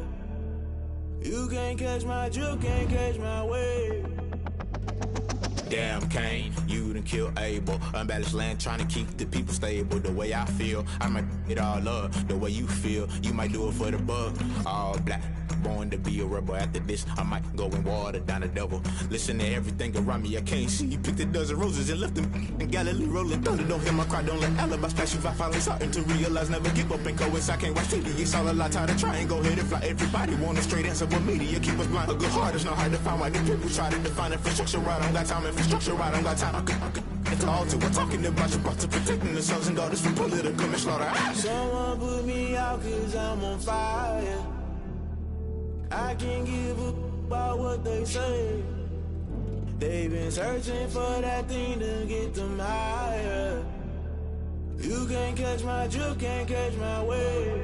You can't catch my drift, can't catch my wave. Damn, Kane, you done killed Abel. Unbalanced land, trying to keep the people stable. The way I feel, I might it all up. The way you feel, you might do it for the buck. All black, born to be a rebel. After this, I might go and water down the devil. Listen to everything around me, I can't see. You picked a dozen roses and left them in Galilee rolling thunder. Don't hear my cry, don't let alibis pass you. I finally starting to realize, never give up and coincide. Can't watch TV, it's all a lot. Tired of trying, go ahead and fly. Everybody want a straight answer, but media keep us blind. A good heart is not hard to find. Why the people try to define infrastructure right? I don't got time, infrastructure right, I don't got time. It's all to we're talking about you, about to protecting the sons and daughters from political manslaughter. Someone put me out 'cause I'm on fire. I can't give up about what they say. They've been searching for that thing to get them higher. You can't catch my drift, can't catch my wave.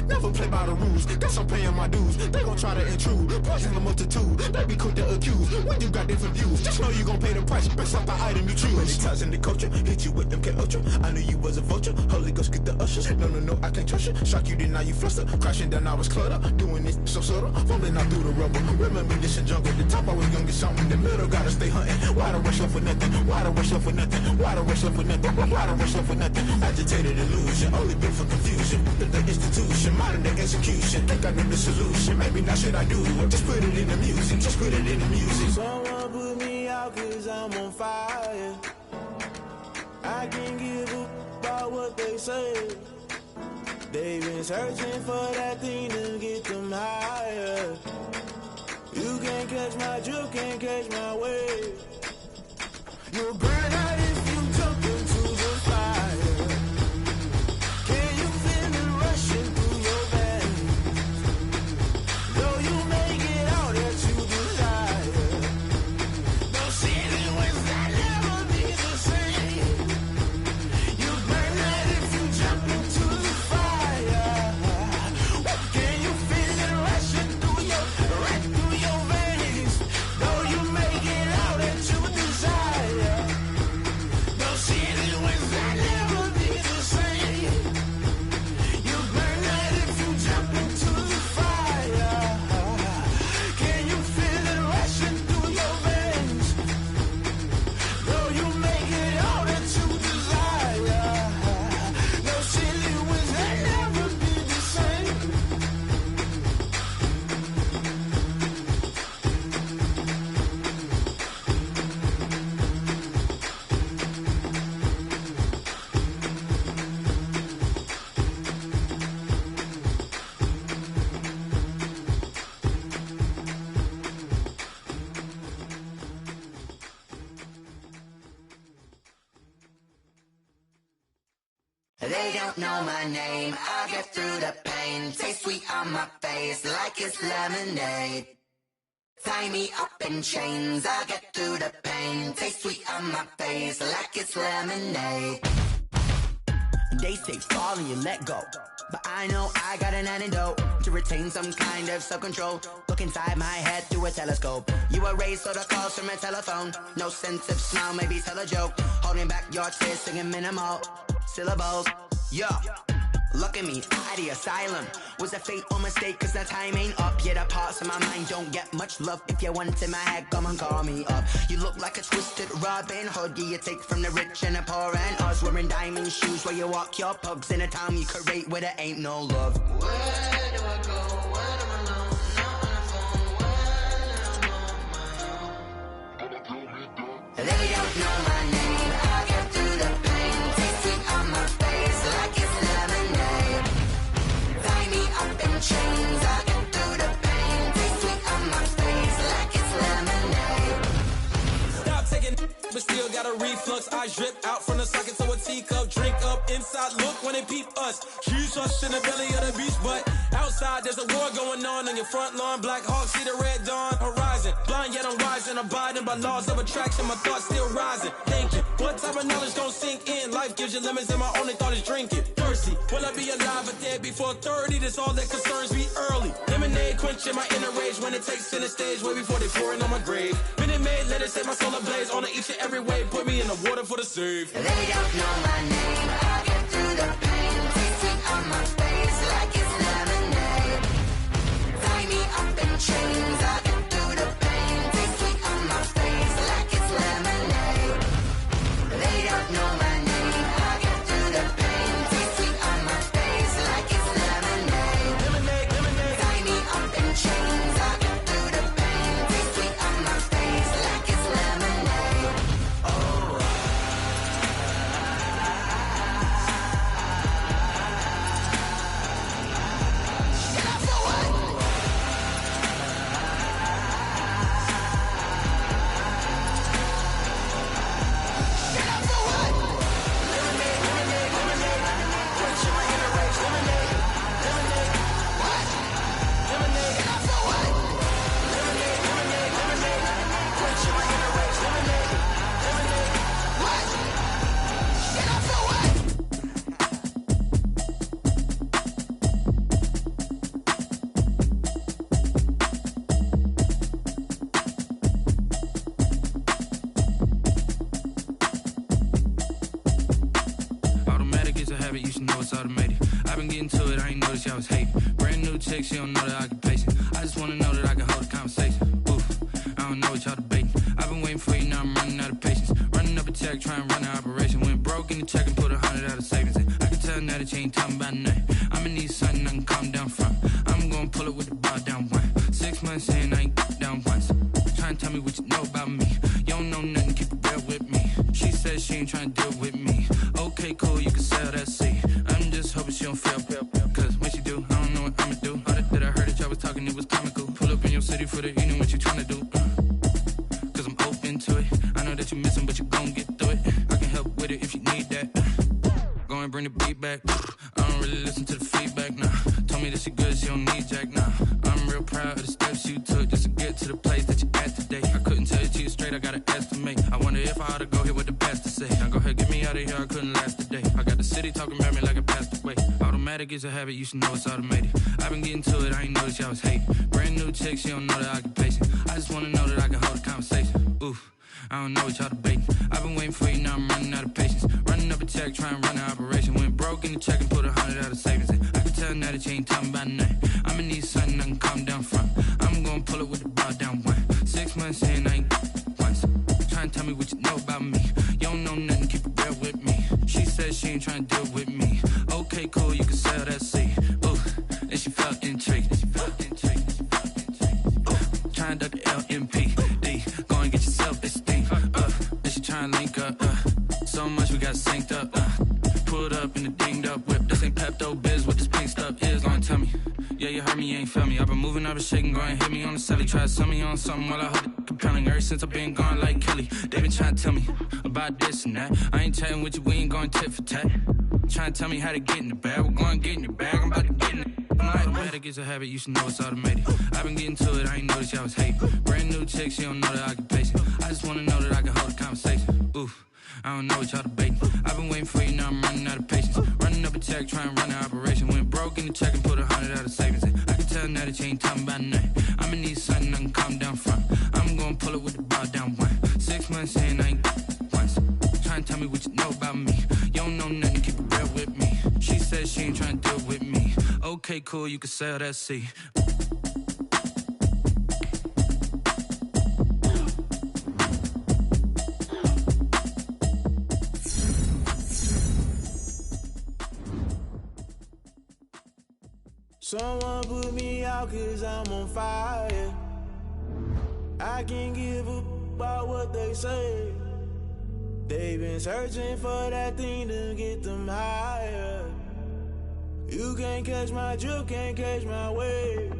Never play by the rules, guess I'm paying my dues. They gon' try to intrude, poison the multitude. They be quick to accuse when you got different views. Just know you gon' pay the price based off the item you choose. Many times in the culture, hit you with them K-Ultra. I knew you was a vulture, Holy Ghost get the ushers. No, I can't trust you. Shock you, then now you fluster. Crashing down, I was cluttered. Doing this so subtle, falling out through the rubble. Remember this in jungle, the top I was young and something. The middle gotta stay hunting. Why the rush left for nothing? Why the rush left for nothing? Why the rush left for nothing? Why the rush left for nothing? Agitated illusion, only built for confusion. The institution, modern day execution. Think I know the solution. Maybe not should I do it? Just put it in the music. Just put it in the music. Someone put me out 'cause I'm on fire. I can't give up about what they say. They've been searching for that thing to get them higher. You can't catch my drift, can't catch my wave. You'll burn out if you jump into the fire. Can you feel it rushing through your veins? Though you make it out that you desire. No city was that never be the same. You burn out if you jump into the fire. Can you feel it rushing through your veins? Though you make it out that you desire. They don't know my name, I'll get through the pain. Taste sweet on my face like it's lemonade. Tie me up in chains, I'll get through the pain. Taste sweet on my face like it's lemonade. They say fall and you let go, but I know I got an antidote to retain some kind of self-control. Look inside my head through a telescope. You erase all the calls from a telephone. No sense of smile, maybe tell a joke. Holding back your tears, singing minimal syllables. Yeah, look at me, at the asylum. Was a fate or mistake, cause the time ain't up. Yet the parts of my mind don't get much love. If you want in my head, come and call me up. You look like a twisted Robin Hood. Yeah, you take from the rich and the poor and us. Wearing diamond shoes where you walk your pugs. In a town you create where there ain't no love. Where do I go? When I'm alone? Not on the phone. When I'm on my own. They don't know my name. I'll get through the pain. Taste sweet on my face like it's lemonade. Tie me up in chains. I'll get through the pain. Taste sweet on my face like it's lemonade. Stop taking, but still got a reflux. I drip out from the socket to a teacup. Drink up inside, look when they peep us. Choose us in the belly of the beach, but outside there's a war going on in your front lawn. Black Hawk, see the red dawn horizon. Blind yet I'm rising, abiding by laws of attraction. My thoughts still rising, thinking what type of knowledge don't sink in. Life gives you limits and my only thought is drinking. Thirsty, will I be alive or dead before 30? That's all that concerns me early. Lemonade quenching my inner rage when it takes center stage way before they pour it on my grave. Minute Maid, let it set my soul ablaze on each and every way. Put me in the water for the save. They don't know my name, I'll get through the pain. Taste sweet on my face like it's lemonade. Tie me up in chains, I'll get through the pain. Taste sweet on my face like it's lemonade. They don't know my name, I'll get through the pain. Taste sweet on my face like it's lemonade. Lemonade, lemonade. Tie me up in chains, I'll get through the pain. Taste sweet on my face like it's lemonade. Oh. Automatic is a habit, you should know it's automated. I've been getting to it, I ain't noticed y'all was hating. Brand new chick, she don't know the occupation. I just wanna know that I can hold a conversation. Oof, I don't know what y'all debating. I've been waiting for you, now I'm running out of patience. Running up a check, trying to run an operation. Went broke in the check and put 100 out of savings in. I can tell now that you ain't talking about nothing. I'ma need something I can calm down from. I'm gonna pull it with the bar down one. 6 months in, I ain't down once. Trying to tell me what you know about me. You don't know nothing, keep it real with me. She says she ain't trying to deal with me. Okay, cool, you can sell that seat. I'm just hoping she don't fail. Cause when she do, I don't know what I'ma do. All that I heard that y'all was talking, it was comical. Pull up in your city for the evening, what you trying to do? Cause I'm open to it. I know that you missing, but you gon' get through it. I can help with it if you need that. Go and bring the beat back. I don't really listen to the feedback, nah. Told me that she good, she don't need jack, nah. I'm real proud of the steps you took just to get to the place that you at today. I couldn't tell you to you straight, I gotta estimate. I wonder if I ought to go here with the best to say. Now go ahead, get me out of here, I couldn't last a day. I got the city talking about me like I passed away. Automatic is a habit, you should know it's automated. I've been getting to it, I ain't noticed y'all was hating. Brand new chick, she don't know the occupation. I just wanna know that I can hold a conversation. Oof, I don't know what y'all debating. I've been waiting for you, now I'm running out of patience. Running up a check, trying to run an operation. Went broke in the check and put 100 out of savings in. I can tell now that you ain't talking about nothing. I'ma need something I can calm down from. I'm gonna pull it with the bar down one. 6 months in, I ain't once. Trying to tell me what you know about me. You don't know nothing, keep it real with me. She says she ain't trying to deal with me. Okay, cool, you can sell that seat. Ooh, and she felt intrigued. Trying to duck the LMPD. Go and get your self-esteem. And she trying to link up. So much we got synced up. Pulled up in the dinged up whip. This ain't Pepto-Biz, what this pink stuff is. Gonna tell me. Yeah, you heard me, you ain't felt me. I've been moving, I've been shaking, go and hit me on the celly. Try to sell me on something while I hold it compelling. Ever since I've been gone like Kelly, they been trying to tell me about this and that. I ain't chatting with you, we ain't going tit for tat. Trying to tell me how to get in the bag. We're going to get in the bag. I'm about to get in it. Automatic is a habit, you should know it's automated. I've been getting to it, I ain't noticed y'all was hating. Brand new chick, she don't know that I can place it. I just wanna know that I can hold a conversation. Oof, I don't know what y'all debating. I've been waiting for you, now I'm running out of patience. Running up a check, trying to run an operation. Went broke in the check and put 100 out of savings in. I can tell now that you ain't talking about nothing. I'ma need something I can calm down from. I'm gonna pull it with the ball down one. 6 months in, I ain't once. Trying to tell me what you know about me. You don't know nothing, keep it real with me. She said she ain't trying to deal with me. Okay, cool, you can sell that C. Someone put me out 'cause I'm on fire. I can't give up about what they say. They've been searching for that thing to get them higher. You can't catch my drift, can't catch my wave.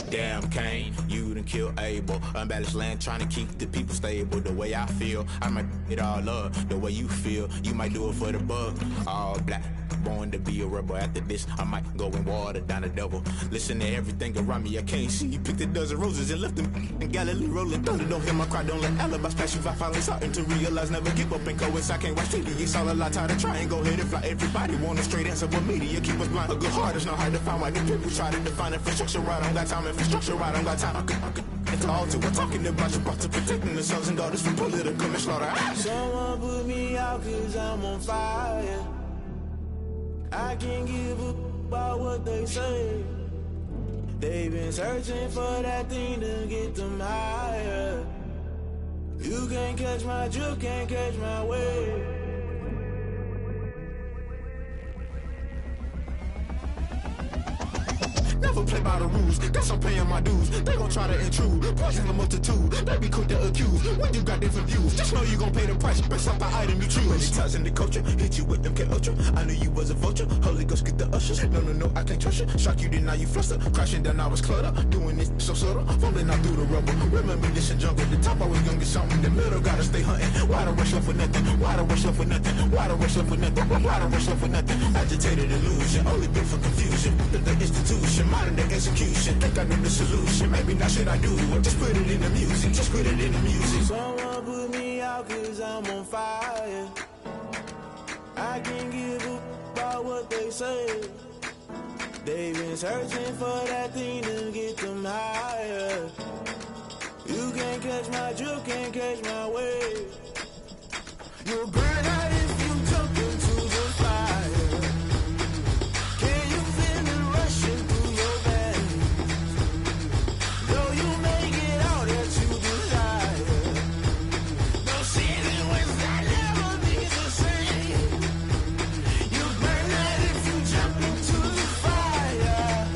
Damn, Kane, you done killed Abel. Unbalanced land, trying to keep the people stable. The way I feel, I might it all up. The way you feel, you might do it for the bug. All black, born to be a rebel. After this, I might go and water down the devil. Listen to everything around me, I can't see. You picked a dozen roses and left them in Galilee rolling thunder. Don't hear my cry, don't let alibis pass you. I finally starting to realize, never give up and coincide. Can't watch TV, it's all a lot. Tired of trying, go ahead and fly. Everybody want a straight answer, but media keep us blind. A good heart is not hard to find. Why the people try to define infrastructure right? I don't got time, infrastructure right, I don't got time. It's all to we're talking about you, about to protecting the sons and daughters from political slaughter. Someone put me out 'cause I'm on fire. I can't give up about what they say. They've been searching for that thing to get them higher. You can't catch my drift, can't catch my wave. Never play by the rules, guess I'm paying my dues. They gon' try to intrude, poison the multitude. They be quick to accuse, when you got different views. Just know you gon' pay the price, based off the item you choose. Many times in the culture, hit you with them K-Ultra. I knew you was a vulture, Holy Ghost get the ushers. No, I can't trust you. Shock you, then now you fluster. Crashing down, I was cluttered. Doing this so subtle, fumbling out through the rubble. Remember this in jungle, the top always gonna get something. The middle gotta stay hunting. Why the rush left for nothing? Why the rush left for nothing? Why the rush left for nothing? Why the rush left for nothing? Agitated illusion, only built for confusion. The institution, modern day execution. Think I know the solution. Maybe not should I do it? Just put it in the music. Just put it in the music. Someone put me out 'cause I'm on fire. I can't give up about what they say. They've been searching for that thing to get them higher. You can't catch my drift, can't catch my wave. You'll burn out if you jump into the fire. Can you feel it rushing through your veins? Though you make it all that you desire. No ceiling was that never be the same. You burn out if you jump into the fire.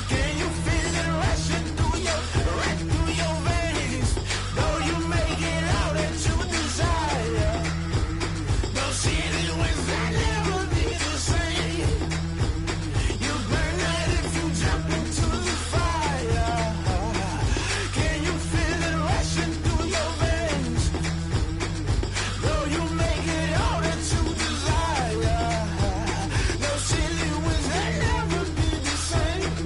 Can you feel it rushing through your veins? Though you make it all that you desire. No ceiling was that never be the same. You burn out if you jump into the fire. Can you feel it rushing through your veins? Though you make it all that you desire. No ceiling was that never be the same.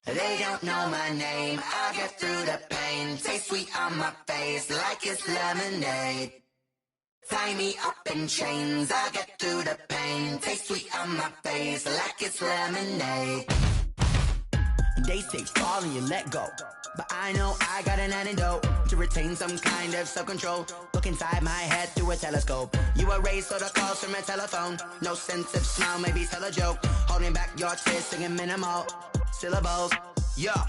They don't know my name, I get through the pain. Taste sweet on my face like it's lemonade. Tie me up in chains, I get through the pain. Taste sweet on my face like it's lemonade. They say fall and you let go, but I know I got an antidote to retain some kind of self-control. Look inside my head through a telescope. You erase all the calls from a telephone. No sense of smile, maybe tell a joke. Holding back your tears, singing minimal syllables. Yeah,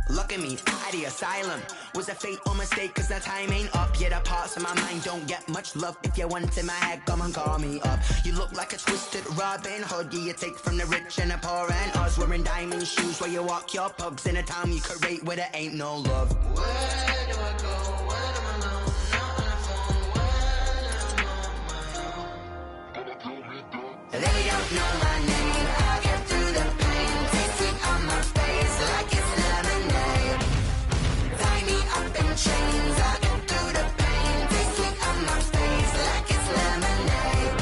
Look at me, out of the asylum. Was a fate or mistake, cause the time ain't up. Yet the parts of my mind don't get much love. If you want in my head, come and call me up. You look like a twisted Robin Hood. Yeah, you take from the rich and the poor and us. Wearing diamond shoes while you walk your pugs in a town you could rate where there ain't no love. Where do I go? Where am I alone? Not on the phone. When I'm on my own. They don't know my name. I'll get through the pain. Taste sweet on my face like it's lemonade. Tie me up in chains. I'll get through the pain. Taste sweet on my face like it's lemonade.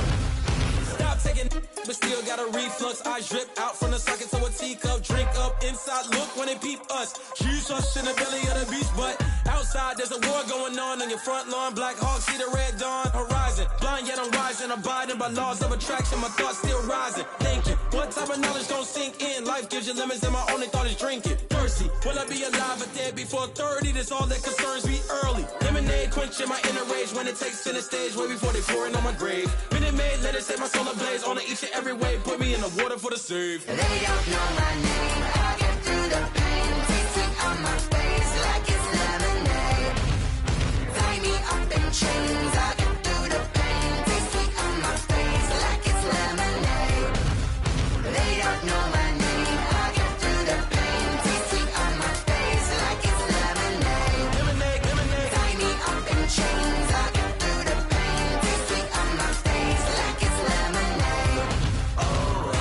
Stop taking, but still got a reflux. I drip out from the socket to a teacup. Drink up inside. Look when they peep us. Shoes us in the belly of the beach, but outside there's a war going on your front lawn. Black Hawk see the red dawn horizon. Blind yet I'm rising, abiding by laws of attraction. My thoughts still rising. Thinking, what type of knowledge don't sink in? Life gives you lemons and my only thought is drinking. Thirsty, will I be alive or dead before 30? That's all that concerns me early. Lemonade quenching my inner rage when it takes center stage way before they pour it on my grave. Minute Maid, let it set my soul ablaze on each and every way. Put me in the water for the save. They don't know my name. I'll get through the pain. Taste sweet on my face like it's lemonade. Tie me up in chains. I'll get through the pain. Taste sweet on my face like it's lemonade. They don't know my name. I'll get through the pain. Taste sweet on my face like it's lemonade. Lemonade, lemonade. Tie me up in chains. I'll get through the pain. Taste sweet on my face like it's lemonade. Oh.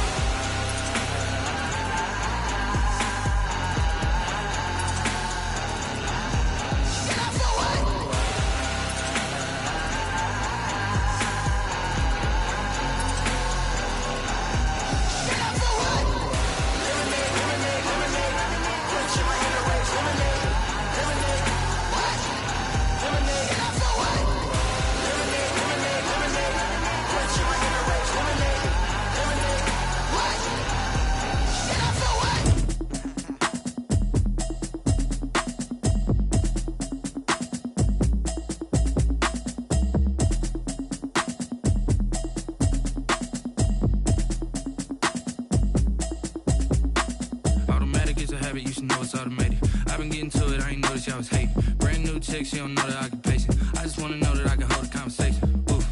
Get up for what? Get up for what? Lemonade, lemonade, lemonade. Quenching my inner rage. Lemonade, lemonade. What? Lemonade, Get up for what? lemonade, lemonade, lemonade. Quenching my inner rage. Lemonade, lemonade. What? Get up for what? Automatic is a habit, you should know it's automated. I've been getting to it, I ain't noticed y'all was hating. Brand new chick, she don't know that I can pace it. I just wanna know that I can hold a conversation. Oof,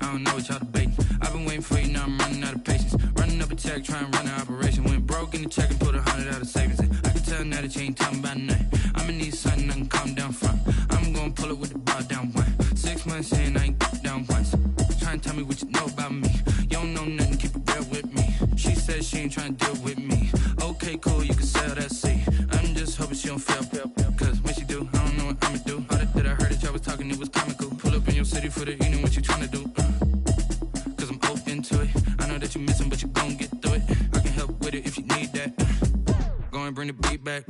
I don't know what y'all debating. I've been waiting for you, now I'm running out of patience. Running up a check, trying to run an operation. Went broke in the check and put 100 out of savings in. I can tell now that you ain't talking about nothing. I'ma need something I can calm down from. I'm gonna pull it with the bar down one. 6 months in, I ain't down once. Trying to tell me what you know about me. You don't know nothing, keep it real with me. She said she ain't trying to deal with me. Okay, cool, you can sell that seat. I'm just hoping she don't fail. Cause when she do, I don't know what I'ma do. All that I heard that y'all was talking, it was comical. Pull up in your city for the evening, what you tryna do? Cause I'm open to it. I know that you missing, but you gon' get through it. I can help with it if you need that. Go and bring the beat back.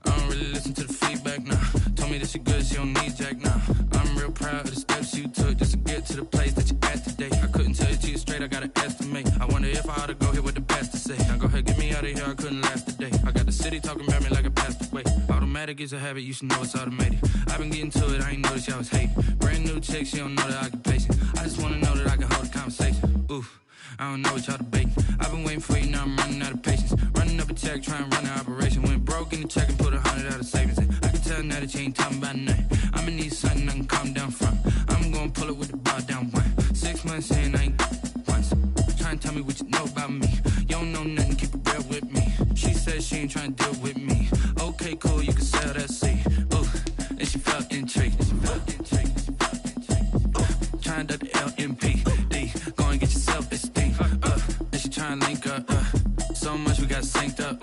I don't really listen to the feedback, nah. Told me that she good, she don't need jack, nah. I'm real proud of the steps you took just to get to the place that you at today. I couldn't tell you to you straight, I gotta estimate. I wonder if I ought to go here with the best to say. Now go ahead, get me out of here, I couldn't last a day. I got the city talking about me like I passed away. Automatic is a habit, you should know it's automated. I've been getting to it, I ain't noticed y'all was hating. Brand new chick, she don't know the occupation. I just wanna know that I can hold a conversation. Oof, I don't know what y'all debating. I've been waiting for you, now I'm running out of patience. Running up a check, trying to run an operation. Went broke in the check and put 100 out of savings in. I can tell now that you ain't talking about nothing. I'ma need something I can calm down from. I'm gonna pull it with the bar down one. 6 months in, I ain't once. Trying to tell me what you know about me. You don't know nothing, keep it real with me. She said she ain't trying to deal with me. Okay, cool, you can sell that seat. Ooh, and she felt intrigued. Trying to duck the LMPD. Go and get your self-esteem. And she trying to link up. So much we got synced up.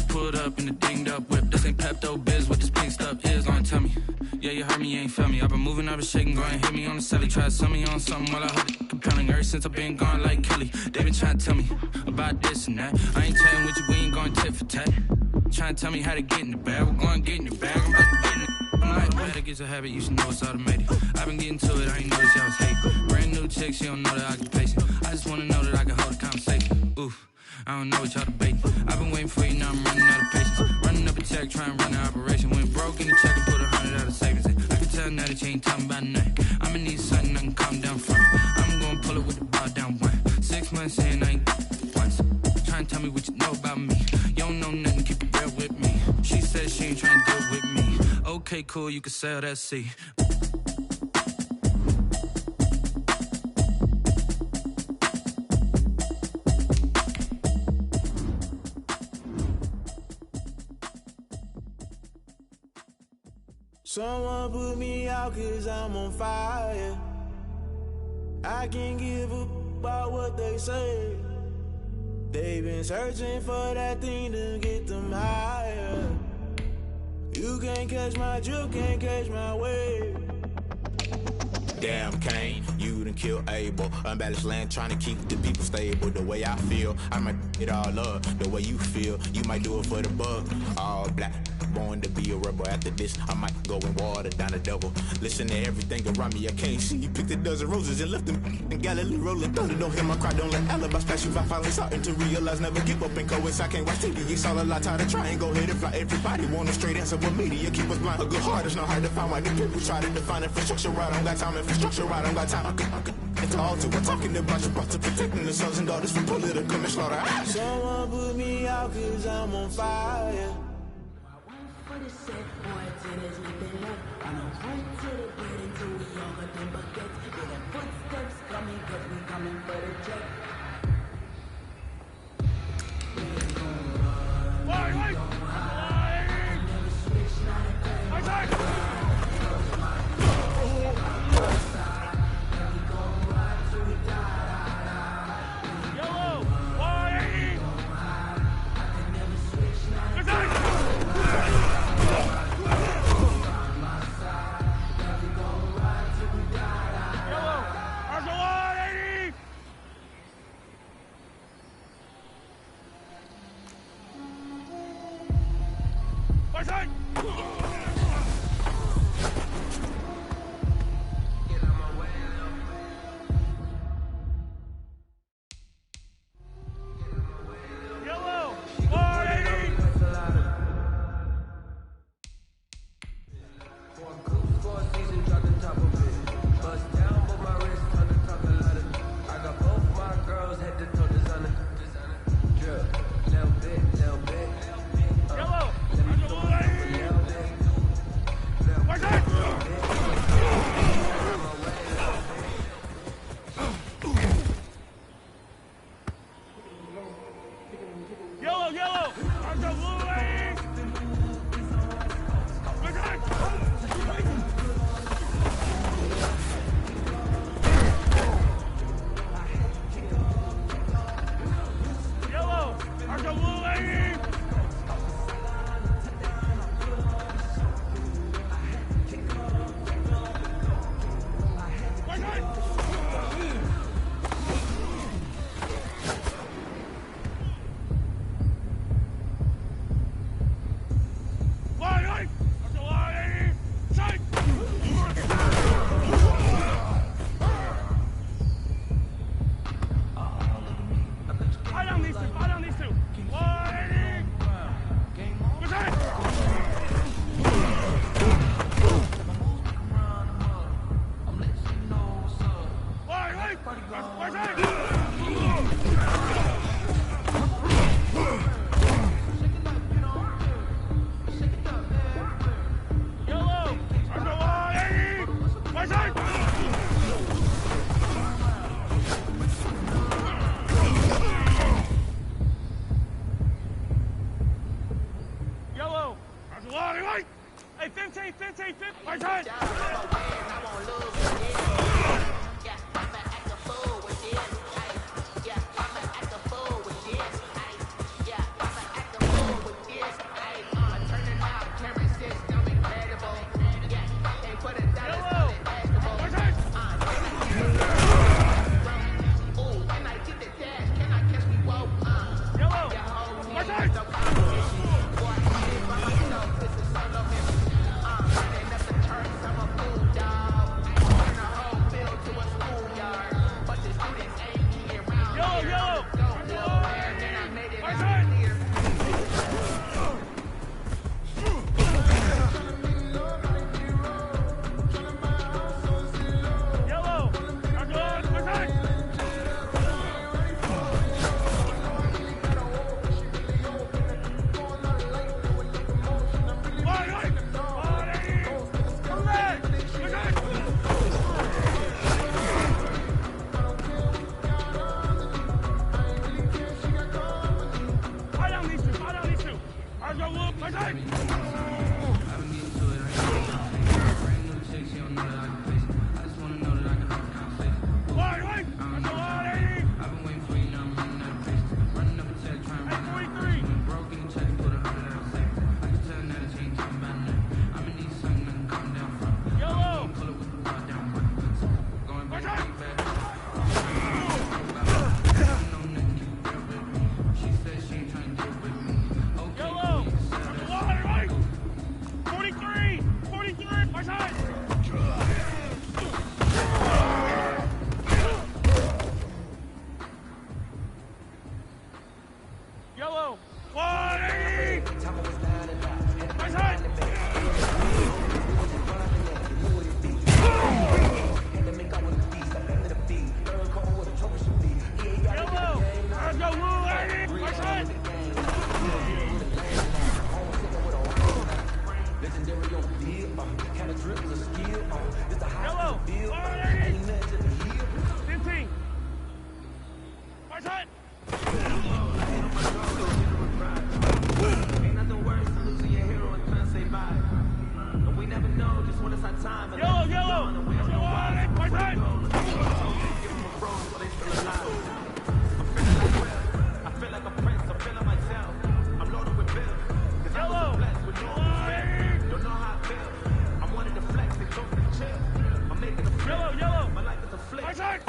Pulled up in the dinged up whip. This ain't Pepto-Biz, what this pink stuff is. Gonna tell me. Yeah, you heard me, you ain't felt me. I've been moving, I've been shaking, go and hit me on the celly. Try to sell me on something while I hold it compelling. Ever since I've been gone like Kelly, they been trying to tell me about this and that. I ain't chatting with you, we ain't going tit for tat. Trying to tell me how to get in the bag, we're going to get in the bag. I'm about to get in it. Automatic is a habit, you should know it's automated. I've been getting to it, I ain't noticed y'all was hating. Brand new chick, she don't know the occupation. I just wanna know that I can hold a conversation. Oof, I don't know what y'all debating. I've been waiting for you, now I'm running out of patience. Running up a check, trying to run an operation. Went broke in the check and put 100 out of savings in. I can tell now that you ain't talking about nothing. I'ma need something I can calm down from. I'm gonna pull it with the bar down one. 6 months in, I ain't once. Trying to tell me what you know about me. You don't know nothing, keep it real with me. She said she ain't trying to good with me. Okay, cool, you can sail that sea. Someone put me out 'cause I'm on fire. I can't give up about what they say. They've been searching for that thing to get them higher. You can't catch my drift, can't catch my wave. Damn, Kane, you done killed Abel. Unbalanced land, trying to keep the people stable. The way I feel, I might it all up. The way you feel, you might do it for the bug. All black, born to be a rebel. After this, I might go and water down the devil. Listen to everything around me, I can't see. You picked a dozen roses and left them in Galilee rolling thunder. Don't hear my cry, don't let alibis pass you by. Finally starting to realize, never give up and coincide. Can't watch TV, it's all a lot. Tired of trying, go ahead and fly. Everybody want a straight answer with media. Keep us blind, a good heart is not hard to find. Why the people try to define infrastructure right? I don't got time, infrastructure right, I don't got time. It's all to we're talking about you, about to protecting the sons and daughters from political and slaughter. Someone put me out 'cause I'm on fire. For the set, boy, tennis, nothing left. On a road to the bed until we all got them buckets. Hear the footsteps coming, 'cause we coming for the check. Trying to drip with a skill on. It's the high Yellow. field. All right, Ain't nothing to the heel. 15. Right side. Ain't nothing worse than losing your hero and couldn't say bye. And we never know just when it's our time. Yellow, yellow. And we don't know why. Right side. Give them a rose so they still alive. I'm feeling like well. I feel like a prince. I'm feeling myself. I'm loaded with bills. Cause I was blessed with no respect. Don't know how I feel. I'm wanting to flex. They told me to chill. I'm making a flip. Yellow, yellow. My life is a flip. Right side.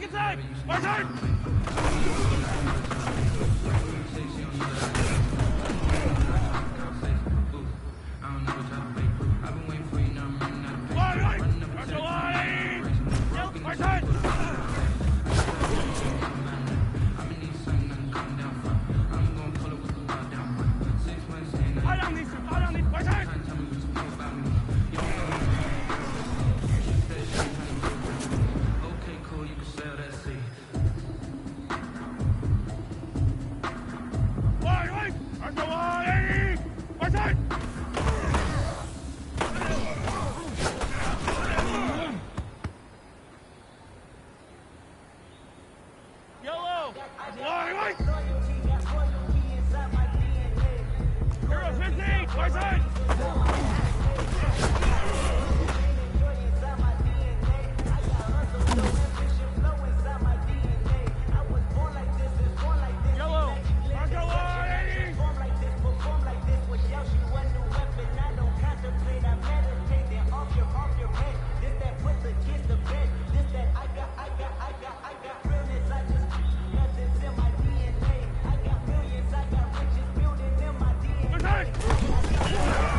Attack! My turn! I got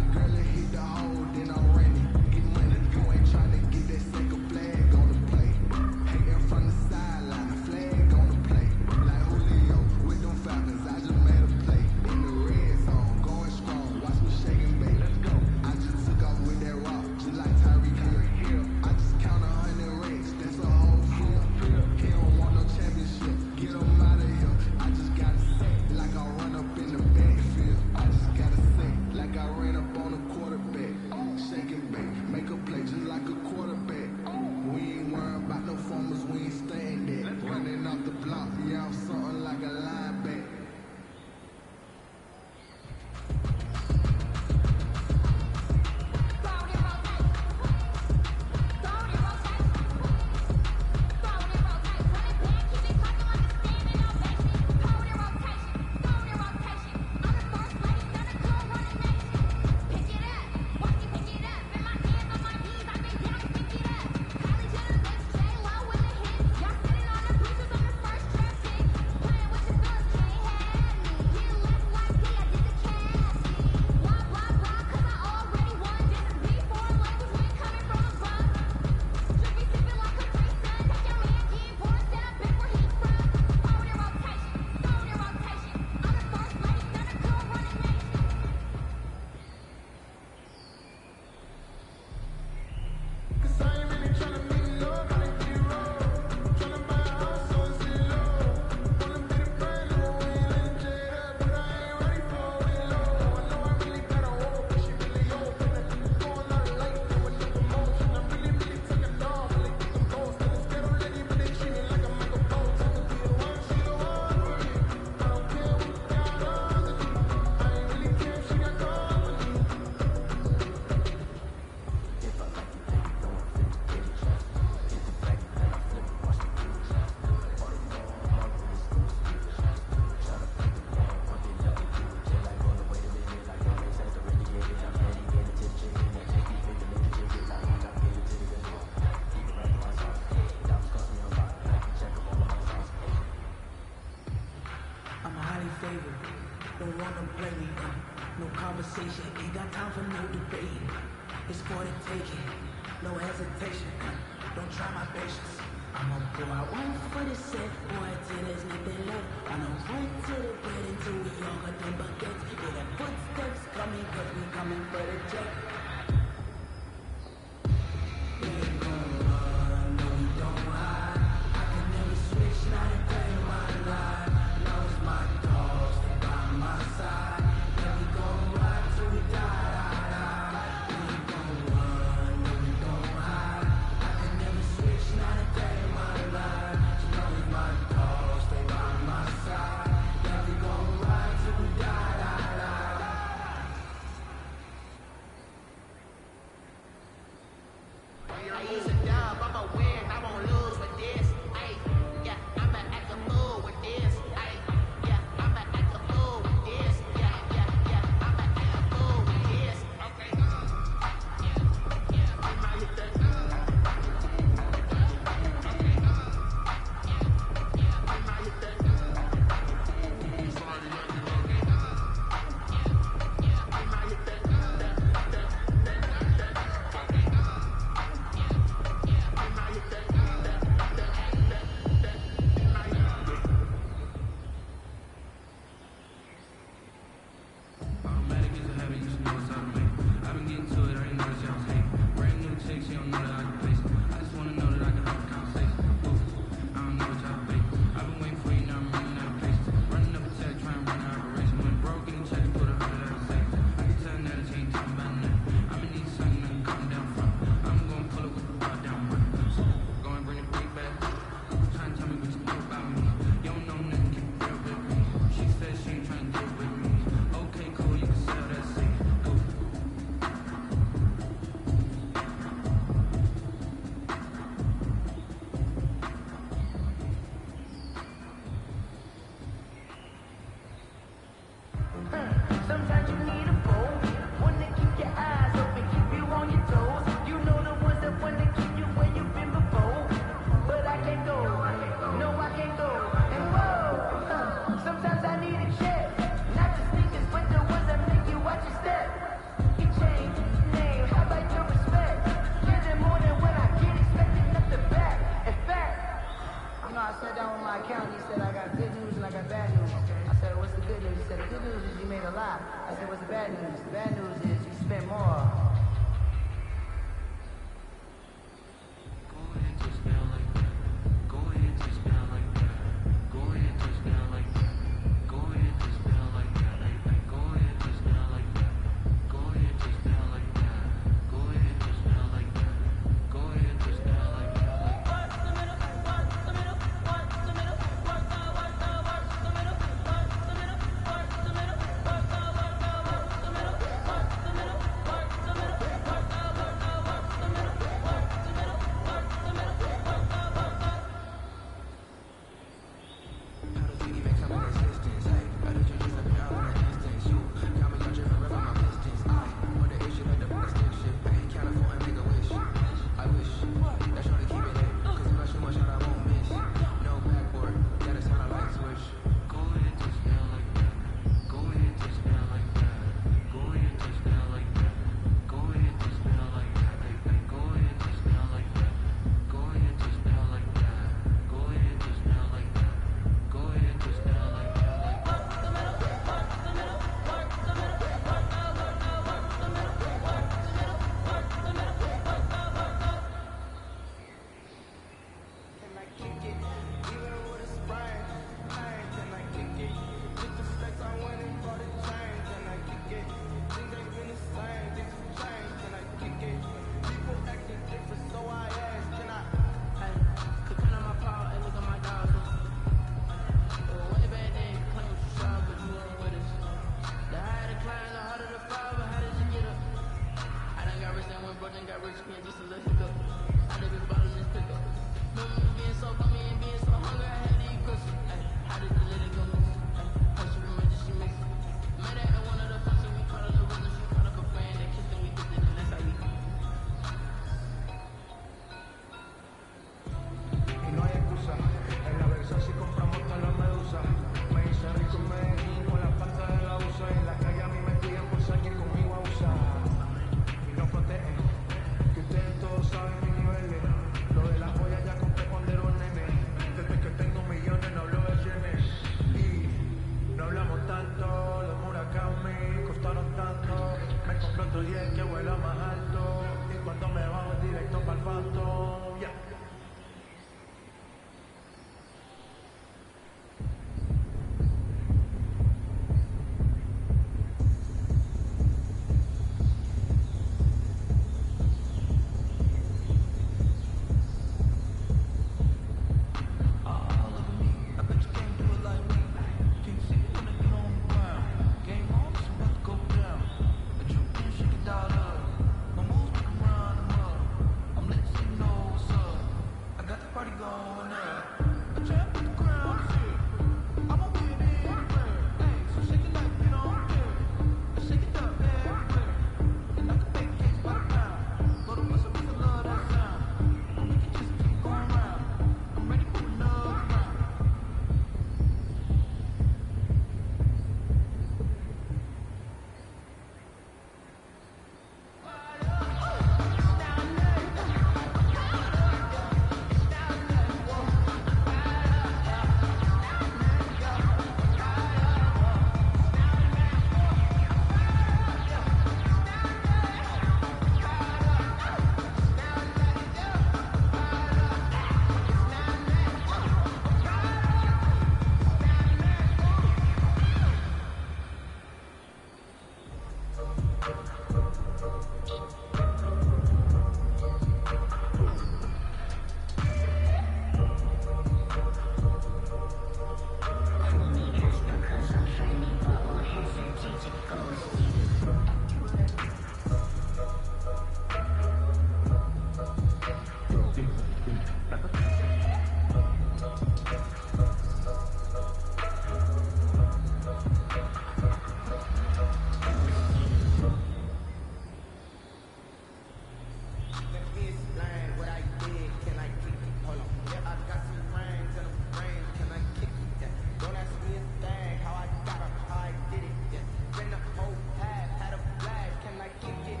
I got some brains and a brain. Can I kick it? Yeah. Don't ask me a thing. How I got it, how I did it. Yeah. Been the whole path, had a flag. Can I kick it?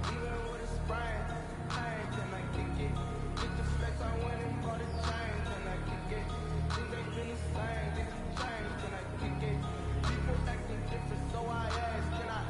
Even with a sprain, can I kick it? With the flex, I went and bought a chain. Can I kick it? Things ain't been the same. Things have changed. Can I kick it? People acting different, so I ask. Can I?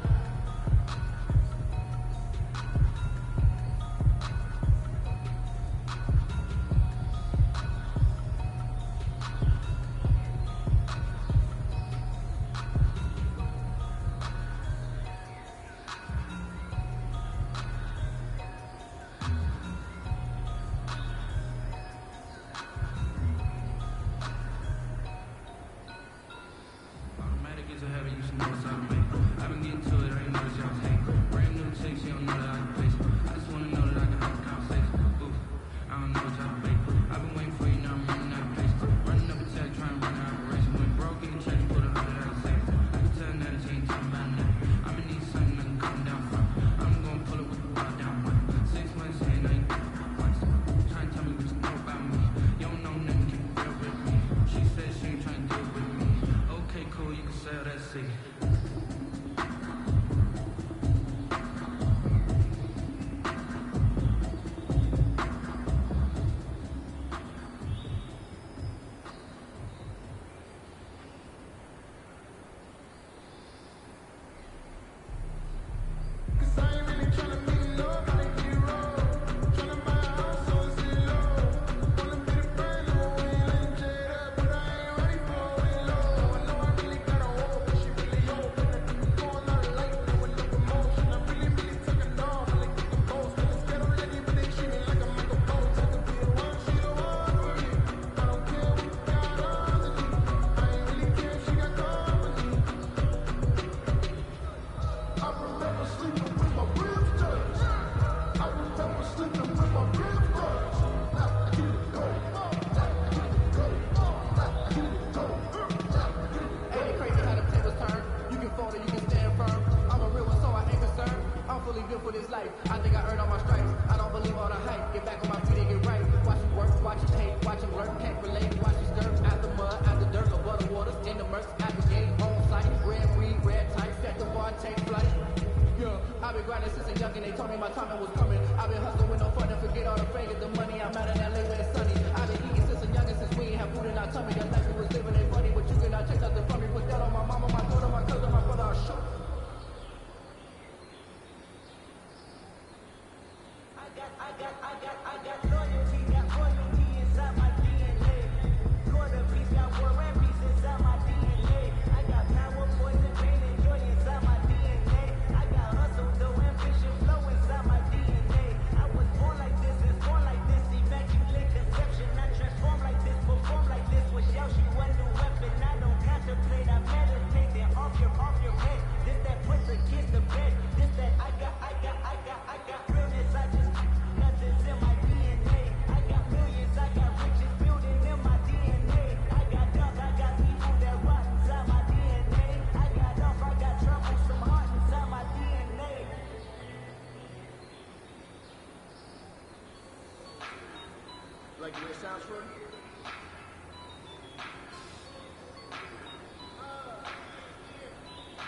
Like the way it sounds for you?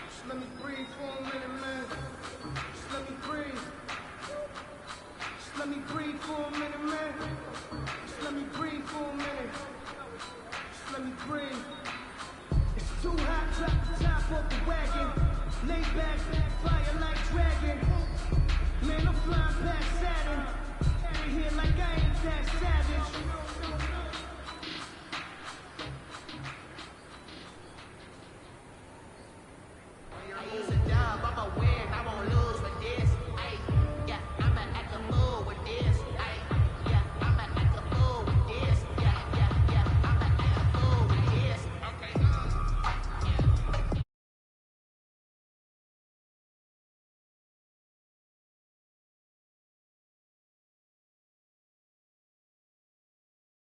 Just let me breathe for a minute, man. Just let me breathe. Just let me breathe for a minute, man. Just let me breathe for a minute. Just let me breathe. It's too hot, drop the top off the wagon. Lay back, fire like dragon. Man, I'm flying past Saturn. Out of here like I ain't that savage.